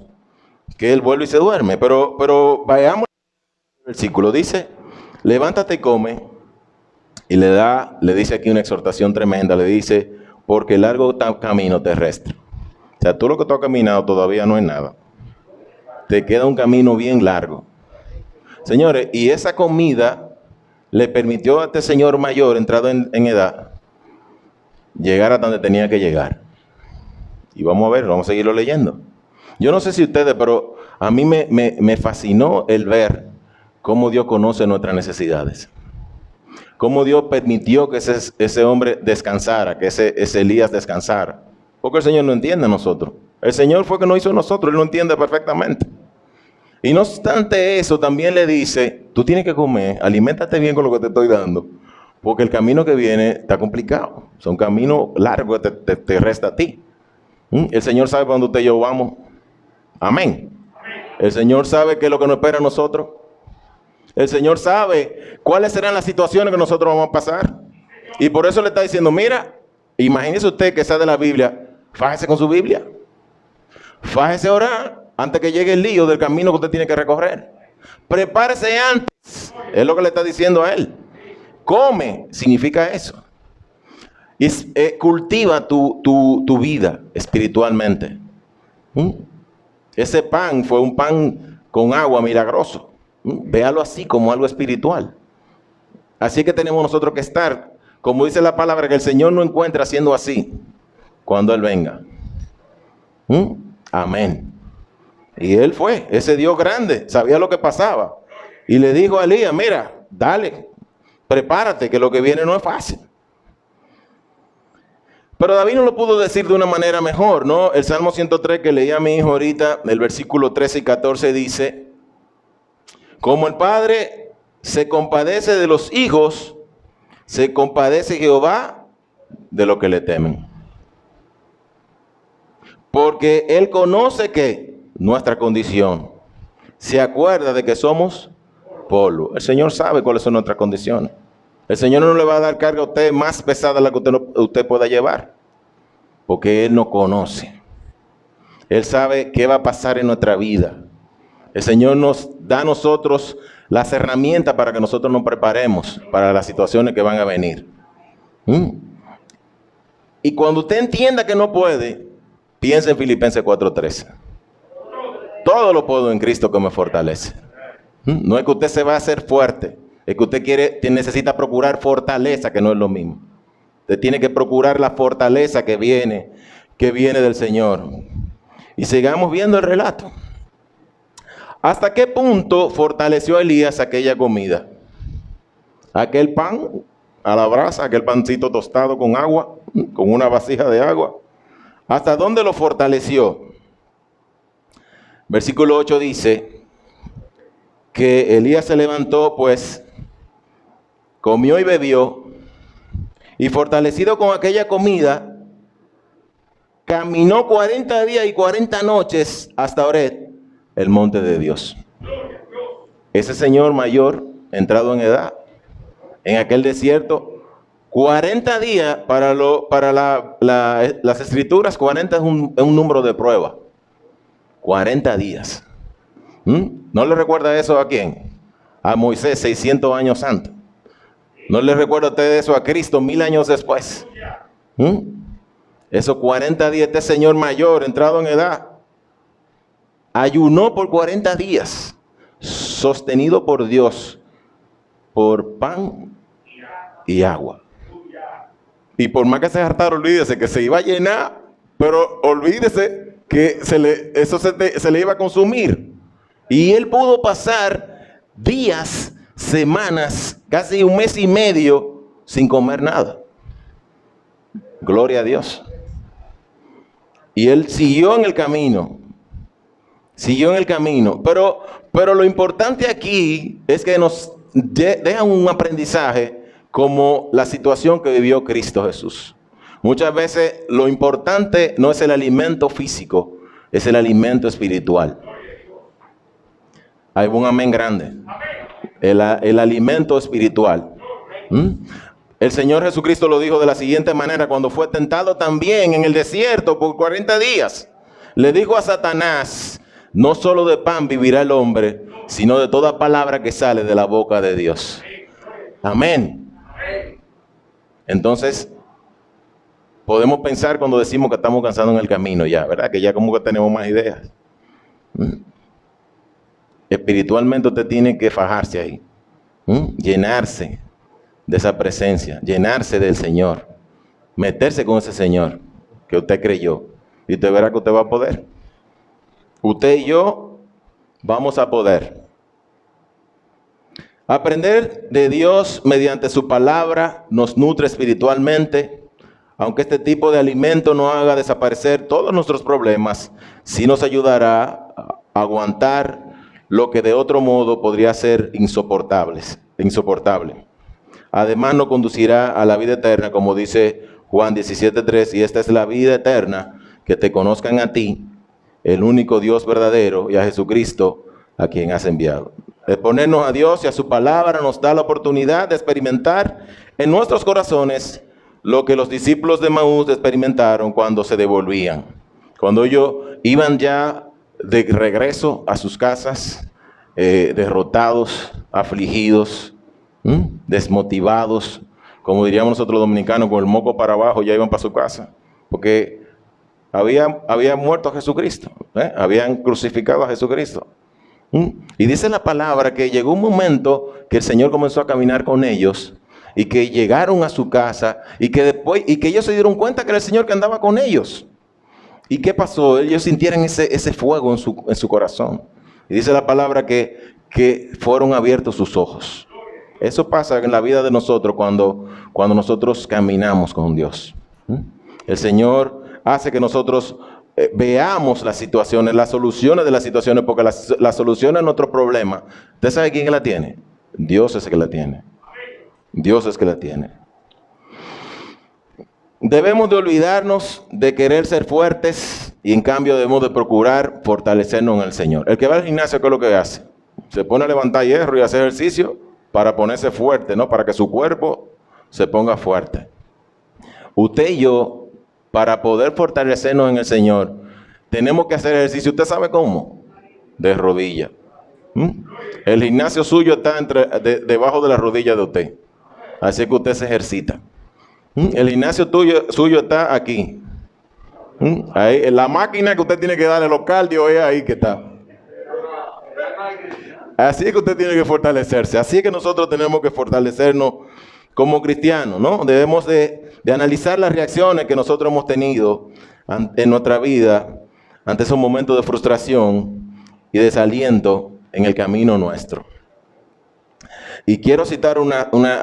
que él vuelve y se duerme. Pero vayamos al versículo. Dice, levántate y come. Y le dice aquí una exhortación tremenda. Le dice, porque largo camino terrestre. O sea, tú lo que tú has caminado todavía no es nada. Te queda un camino bien largo. Señores, y esa comida le permitió a este señor mayor, entrado en edad, llegar a donde tenía que llegar. Y vamos a ver, vamos a seguirlo leyendo. Yo no sé si ustedes, pero a mí me fascinó el ver cómo Dios conoce nuestras necesidades. Cómo Dios permitió que ese hombre descansara, que ese Elías descansara. Porque el Señor no entiende a nosotros. El Señor fue que nos hizo a nosotros, Él lo entiende perfectamente. Y no obstante eso, también le dice, tú tienes que comer, aliméntate bien con lo que te estoy dando, porque el camino que viene está complicado. Es un camino largo que te resta a ti. El Señor sabe para dónde usted y yo vamos. Amén. El Señor sabe qué es lo que nos espera a nosotros. El Señor sabe cuáles serán las situaciones que nosotros vamos a pasar. Y por eso le está diciendo, mira, imagínese usted que sabe de la Biblia, fájese con su Biblia. Fájese a orar antes que llegue el lío del camino que usted tiene que recorrer. Prepárese antes. Es lo que le está diciendo a él. Come, significa eso. Y cultiva tu vida espiritualmente. Ese pan fue un pan con agua milagroso. Véalo así como algo espiritual. Así que tenemos nosotros que estar, como dice la palabra, que el Señor no encuentra siendo así cuando Él venga. Amén. Y Él fue, ese Dios grande, sabía lo que pasaba. Y le dijo a Elías, mira, dale, prepárate, que lo que viene no es fácil. Pero David no lo pudo decir de una manera mejor, ¿no? El Salmo 103 que leía a mi hijo ahorita, el versículo 13 y 14 dice, como el Padre se compadece de los hijos, se compadece Jehová de los que le temen. Porque Él conoce que nuestra condición, se acuerda de que somos polvo. El Señor sabe cuáles son nuestras condiciones. El Señor no le va a dar carga a usted más pesada de la que usted pueda llevar, porque Él nos conoce. Él sabe qué va a pasar en nuestra vida. El Señor nos da a nosotros las herramientas para que nosotros nos preparemos para las situaciones que van a venir. Y cuando usted entienda que no puede, piense en Filipenses 4:13. Todo lo puedo en Cristo que me fortalece. No es que usted se va a hacer fuerte, es que usted necesita procurar fortaleza, que no es lo mismo. Usted tiene que procurar la fortaleza que viene del Señor. Y sigamos viendo el relato. ¿Hasta qué punto fortaleció Elías aquella comida? Aquel pan a la brasa, aquel pancito tostado con agua, con una vasija de agua. ¿Hasta dónde lo fortaleció? Versículo 8 dice que Elías se levantó, pues, comió y bebió, y fortalecido con aquella comida, caminó 40 días y 40 noches hasta Horeb, el monte de Dios. Ese señor mayor, entrado en edad, en aquel desierto, 40 días para las escrituras, 40 es un número de prueba. 40 días. ¿No le recuerda eso a quién? A Moisés, 600 años antes. ¿No le recuerda a usted eso a Cristo 1000 años después? Esos 40 días, este señor mayor, entrado en edad, ayunó por 40 días, sostenido por Dios, por pan y agua. Y por más que se hartara, olvídese que se iba a llenar, pero olvídese que se le iba a consumir. Y él pudo pasar días, semanas, casi un mes y medio sin comer nada. Gloria a Dios. Y él siguió en el camino. Pero lo importante aquí es que nos dejan un aprendizaje como la situación que vivió Cristo Jesús. Muchas veces lo importante no es el alimento físico, es el alimento espiritual. Hay un amén grande. El alimento espiritual. El Señor Jesucristo lo dijo de la siguiente manera cuando fue tentado también en el desierto por 40 días. Le dijo a Satanás, no solo de pan vivirá el hombre, sino de toda palabra que sale de la boca de Dios. Amén. Entonces, podemos pensar cuando decimos que estamos cansando en el camino ya, ¿verdad? Que ya como que tenemos más ideas. Espiritualmente usted tiene que fajarse ahí. Llenarse de esa presencia, llenarse del Señor, meterse con ese Señor que usted creyó. Y usted verá que usted va a poder. Usted y yo vamos a poder. Aprender de Dios mediante su palabra nos nutre espiritualmente. Aunque este tipo de alimento no haga desaparecer todos nuestros problemas, sí nos ayudará a aguantar lo que de otro modo podría ser insoportable. Además nos conducirá a la vida eterna, como dice Juan 17:3, y esta es la vida eterna, que te conozcan a ti, el único Dios verdadero, y a Jesucristo, a quien has enviado. Exponernos a Dios y a su palabra nos da la oportunidad de experimentar en nuestros corazones lo que los discípulos de Emaús experimentaron cuando se devolvían. Cuando ellos iban ya de regreso a sus casas, derrotados, afligidos, desmotivados, como diríamos nosotros dominicanos, con el moco para abajo, ya iban para su casa, porque había muerto a Jesucristo, habían crucificado a Jesucristo. Y dice la palabra que llegó un momento que el Señor comenzó a caminar con ellos, y que llegaron a su casa, y que ellos se dieron cuenta que era el Señor que andaba con ellos. ¿Y qué pasó? Ellos sintieron ese fuego en su corazón. Y dice la palabra que fueron abiertos sus ojos. Eso pasa en la vida de nosotros cuando nosotros caminamos con Dios. El Señor hace que nosotros veamos las situaciones, las soluciones de las situaciones, porque la solución a nuestro problema, ¿usted sabe quién la tiene? Dios es el que la tiene. Dios es el que la tiene. Debemos de olvidarnos de querer ser fuertes y en cambio debemos de procurar fortalecernos en el Señor. El que va al gimnasio, ¿qué es lo que hace? Se pone a levantar hierro y hacer ejercicio para ponerse fuerte, ¿no? Para que su cuerpo se ponga fuerte. Usted y yo, para poder fortalecernos en el Señor, tenemos que hacer ejercicio. ¿Usted sabe cómo? De rodillas. El gimnasio suyo está debajo de la rodilla de usted. Así que usted se ejercita. El gimnasio suyo está aquí. Ahí, la máquina que usted tiene que darle los cardios es ahí que está. Así es que usted tiene que fortalecerse. Así es que nosotros tenemos que fortalecernos como cristianos, ¿no? Debemos de analizar las reacciones que nosotros hemos tenido en nuestra vida ante esos momentos de frustración y desaliento en el camino nuestro. Y quiero citar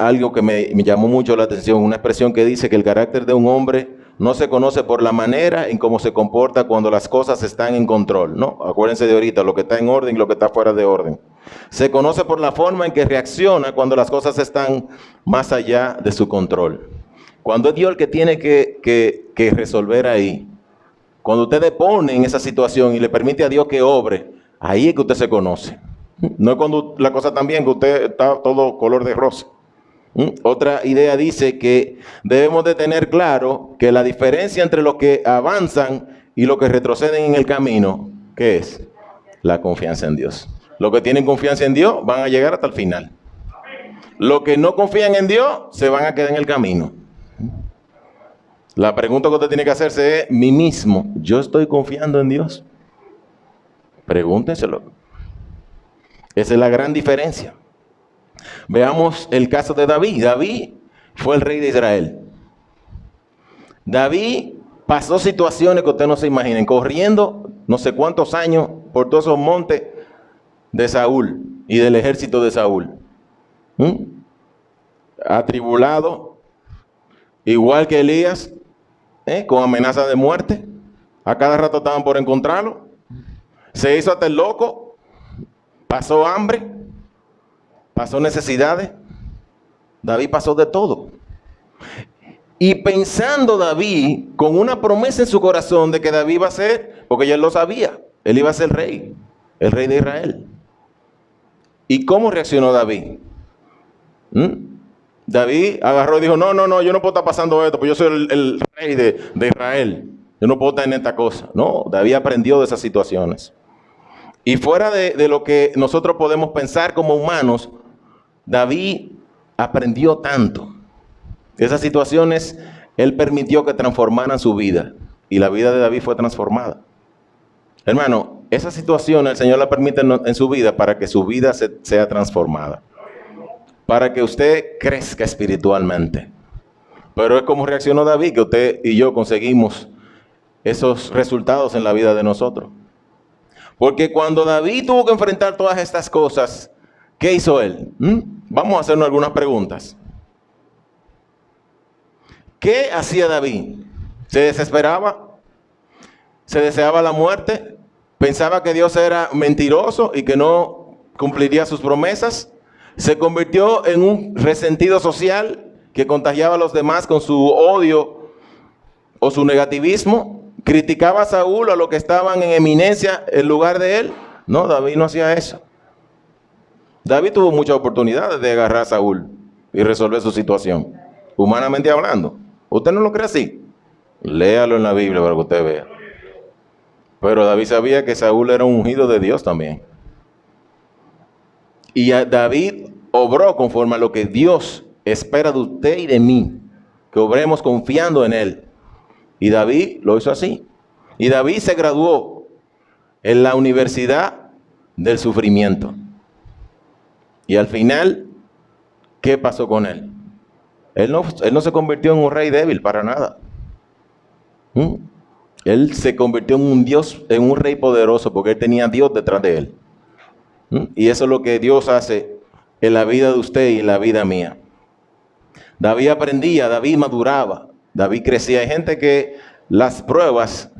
algo que me llamó mucho la atención, una expresión que dice que el carácter de un hombre no se conoce por la manera en cómo se comporta cuando las cosas están en control, ¿no? Acuérdense de ahorita, lo que está en orden y lo que está fuera de orden. Se conoce por la forma en que reacciona cuando las cosas están más allá de su control. Cuando es Dios el que tiene que resolver ahí, cuando usted depone en esa situación y le permite a Dios que obre, ahí es que usted se conoce. No es cuando la cosa está bien que usted está todo color de rosa. Otra idea dice que debemos de tener claro que la diferencia entre los que avanzan y los que retroceden en el camino, ¿qué es? La confianza en Dios. Los que tienen confianza en Dios van a llegar hasta el final. Los que no confían en Dios se van a quedar en el camino. La pregunta que usted tiene que hacerse es, mí mismo, ¿yo estoy confiando en Dios? Pregúntenselo. Esa es la gran diferencia. Veamos el caso de David. David fue el rey de Israel. David pasó situaciones que ustedes no se imaginen, corriendo no sé cuántos años por todos esos montes de Saúl y del ejército de Saúl. Atribulado, igual que Elías, con amenaza de muerte. A cada rato estaban por encontrarlo. Se hizo hasta el loco. Pasó hambre, pasó necesidades, David pasó de todo. Y pensando David con una promesa en su corazón de que David iba a ser, porque ya él lo sabía, él iba a ser el rey de Israel. ¿Y cómo reaccionó David? David agarró y dijo, no, yo no puedo estar pasando esto, porque yo soy el rey de Israel, yo no puedo estar en esta cosa. No, David aprendió de esas situaciones. Y fuera de lo que nosotros podemos pensar como humanos, David aprendió tanto. Esas situaciones, él permitió que transformaran su vida. Y la vida de David fue transformada. Hermano, esa situación el Señor la permite en su vida para que su vida sea transformada. Para que usted crezca espiritualmente. Pero es como reaccionó David, que usted y yo conseguimos esos resultados en la vida de nosotros. Porque cuando David tuvo que enfrentar todas estas cosas, ¿qué hizo él? Vamos a hacernos algunas preguntas. ¿Qué hacía David? ¿Se desesperaba? ¿Se deseaba la muerte? ¿Pensaba que Dios era mentiroso y que no cumpliría sus promesas? ¿Se convirtió en un resentido social que contagiaba a los demás con su odio o su negativismo? ¿Criticaba a Saúl a los que estaban en eminencia en lugar de él? No, David no hacía eso. David tuvo muchas oportunidades de agarrar a Saúl y resolver su situación, humanamente hablando. ¿Usted no lo cree así? Léalo en la Biblia para que usted vea. Pero David sabía que Saúl era un ungido de Dios también. Y David obró conforme a lo que Dios espera de usted y de mí, que obremos confiando en Él. Y David lo hizo así. Y David se graduó en la universidad del sufrimiento. Y al final, ¿qué pasó con él? Él no se convirtió en un rey débil para nada. Él se convirtió en un Dios, en un rey poderoso, porque él tenía a Dios detrás de él. Y eso es lo que Dios hace en la vida de usted y en la vida mía. David aprendía, David maduraba. David crecía. Hay gente que las pruebas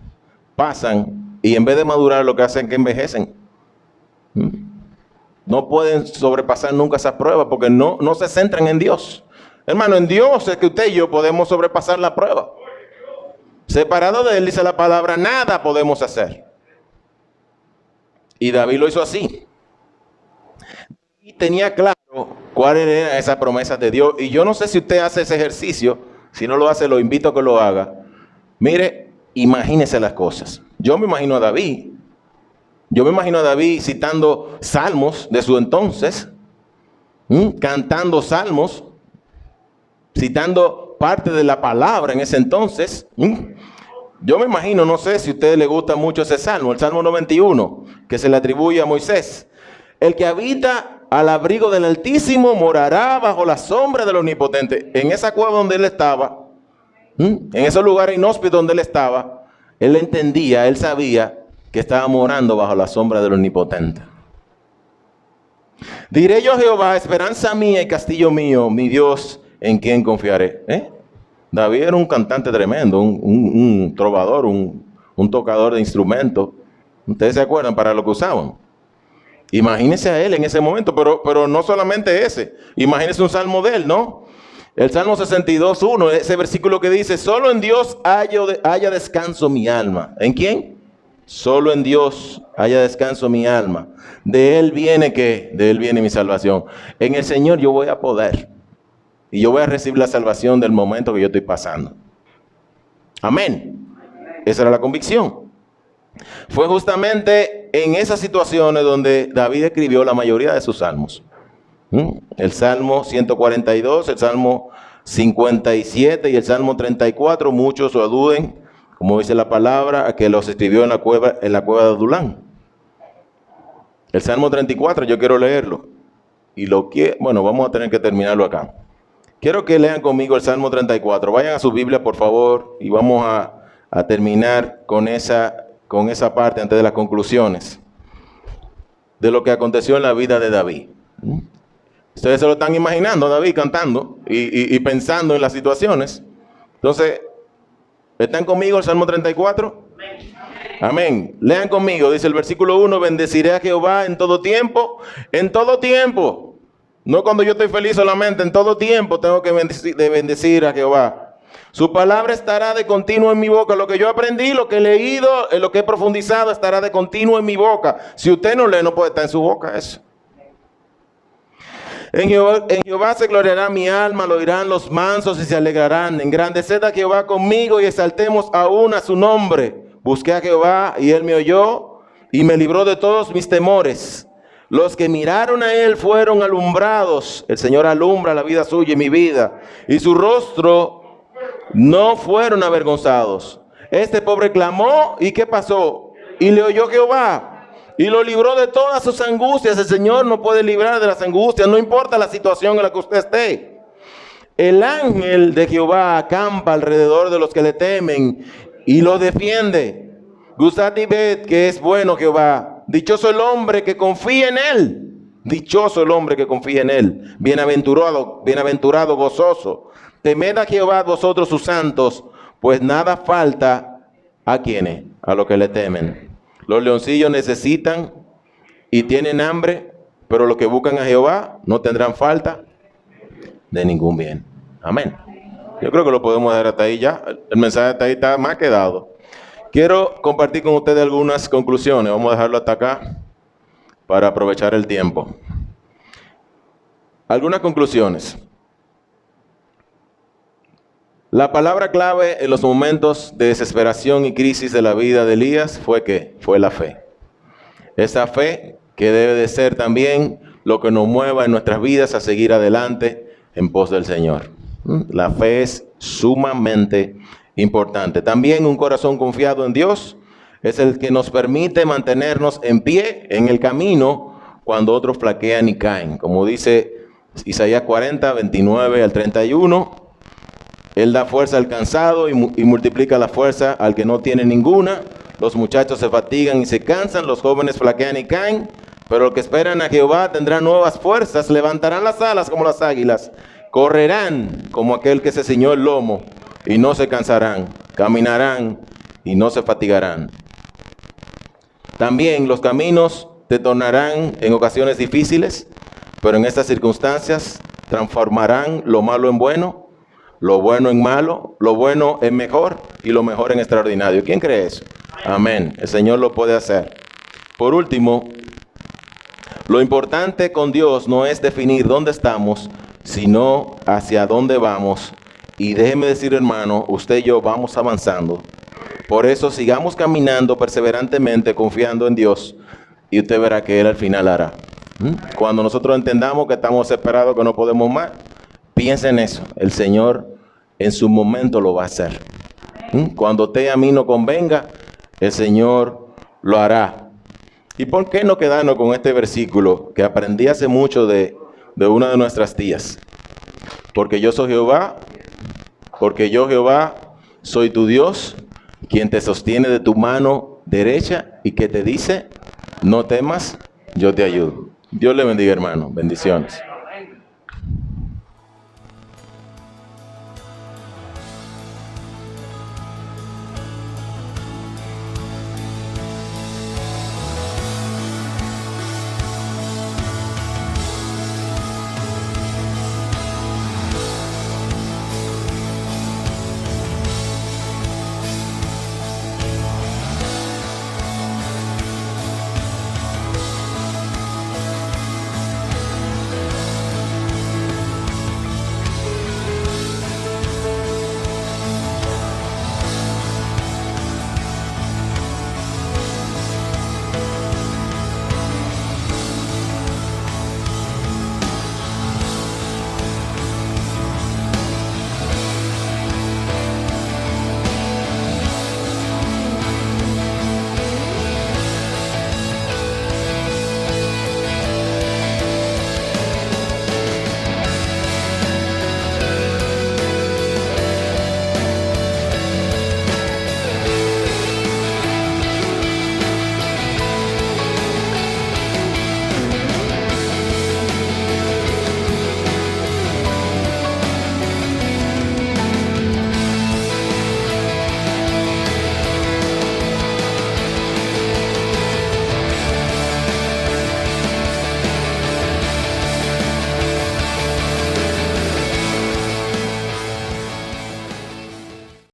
pasan y en vez de madurar lo que hacen es que envejecen. No pueden sobrepasar nunca esas pruebas porque no se centran en Dios. Hermano, en Dios es que usted y yo podemos sobrepasar la prueba. Separado de Él, dice la palabra, nada podemos hacer. Y David lo hizo así. Y tenía claro cuáles eran esas promesas de Dios. Y yo no sé si usted hace ese ejercicio. Si no lo hace, lo invito a que lo haga. Mire, imagínese las cosas. Yo me imagino a David. Yo me imagino a David citando salmos de su entonces. Cantando salmos. Citando parte de la palabra en ese entonces. Yo me imagino, no sé si a usted le gusta mucho ese salmo, el Salmo 91, que se le atribuye a Moisés. El que habita al abrigo del Altísimo morará bajo la sombra del Omnipotente. En esa cueva donde él estaba, en esos lugares inhóspitos donde él estaba, él entendía, él sabía que estaba morando bajo la sombra del Omnipotente. Diré yo a Jehová, esperanza mía y castillo mío, mi Dios, en quien confiaré. David era un cantante tremendo, un trovador, un tocador de instrumentos. ¿Ustedes se acuerdan para lo que usaban? Imagínense a él en ese momento, pero no solamente ese. Imagínense un salmo de él, ¿no? El Salmo 62:1, ese versículo que dice, solo en Dios haya descanso mi alma. ¿En quién? Solo en Dios haya descanso mi alma. De Él viene ¿qué? De Él viene mi salvación. En el Señor yo voy a poder. Y yo voy a recibir la salvación del momento que yo estoy pasando. Amén. Esa era la convicción. Fue justamente en esas situaciones donde David escribió la mayoría de sus salmos. El Salmo 142, el Salmo 57 y el Salmo 34. Muchos aluden, como dice la palabra, a que los escribió en la cueva de Adulán. El Salmo 34 yo quiero leerlo. Bueno, vamos a tener que terminarlo acá. Quiero que lean conmigo el Salmo 34. Vayan a su Biblia, por favor, y vamos a terminar con esa parte antes de las conclusiones de lo que aconteció en la vida de David. Ustedes se lo están imaginando, David cantando y pensando en las situaciones. Entonces, ¿están conmigo el Salmo 34? Amén. Lean conmigo, dice el versículo 1, bendeciré a Jehová en todo tiempo. En todo tiempo. No cuando yo estoy feliz solamente, en todo tiempo tengo que bendecir a Jehová. Su palabra estará de continuo en mi boca. Lo que yo aprendí, lo que he leído, lo que he profundizado, estará de continuo en mi boca. Si usted no lee, no puede estar en su boca eso. En Jehová se gloriará mi alma, lo oirán los mansos y se alegrarán. Engrandeced a Jehová conmigo y exaltemos aún a su nombre. Busqué a Jehová y él me oyó y me libró de todos mis temores. Los que miraron a él fueron alumbrados. El Señor alumbra la vida suya y mi vida. Y su rostro no fueron avergonzados. Este pobre clamó, ¿y qué pasó? Y le oyó Jehová y lo libró de todas sus angustias. El Señor no puede librar de las angustias, no importa la situación en la que usted esté. El ángel de Jehová acampa alrededor de los que le temen y los defiende. Gustad y ved que es bueno Jehová. Dichoso el hombre que confía en él. Dichoso el hombre que confía en él. Bienaventurado, gozoso. Temed a Jehová vosotros sus santos, pues nada falta a quienes, a los que le temen. Los leoncillos necesitan y tienen hambre, pero los que buscan a Jehová no tendrán falta de ningún bien. Amén. Yo creo que lo podemos dejar hasta ahí ya. El mensaje hasta ahí está más que dado. Quiero compartir con ustedes algunas conclusiones. Vamos a dejarlo hasta acá para aprovechar el tiempo. Algunas conclusiones. La palabra clave en los momentos de desesperación y crisis de la vida de Elías fue ¿qué? Fue la fe. Esa fe que debe de ser también lo que nos mueva en nuestras vidas a seguir adelante en pos del Señor. La fe es sumamente importante. También un corazón confiado en Dios es el que nos permite mantenernos en pie en el camino cuando otros flaquean y caen. Como dice Isaías 40, 29 al 31, Él da fuerza al cansado y multiplica la fuerza al que no tiene ninguna. Los muchachos se fatigan y se cansan, los jóvenes flaquean y caen, pero los que esperan a Jehová tendrán nuevas fuerzas, levantarán las alas como las águilas, correrán como aquel que se ciñó el lomo y no se cansarán, caminarán y no se fatigarán. También los caminos te tornarán en ocasiones difíciles, pero en estas circunstancias transformarán lo malo en bueno, lo bueno en malo, lo bueno en mejor y lo mejor en extraordinario. ¿Quién cree eso? Amén. El Señor lo puede hacer. Por último, lo importante con Dios no es definir dónde estamos, sino hacia dónde vamos. Y déjeme decir, hermano, usted y yo vamos avanzando. Por eso sigamos caminando perseverantemente, confiando en Dios, y usted verá que Él al final hará. Cuando nosotros entendamos que estamos separados, que no podemos más, piensa en eso. El Señor en su momento lo va a hacer. Cuando usted a mí no convenga, el Señor lo hará. ¿Y por qué no quedarnos con este versículo que aprendí hace mucho de una de nuestras tías? Porque yo soy Jehová, porque yo Jehová soy tu Dios, quien te sostiene de tu mano derecha y que te dice, no temas, yo te ayudo. Dios le bendiga, hermano. Bendiciones.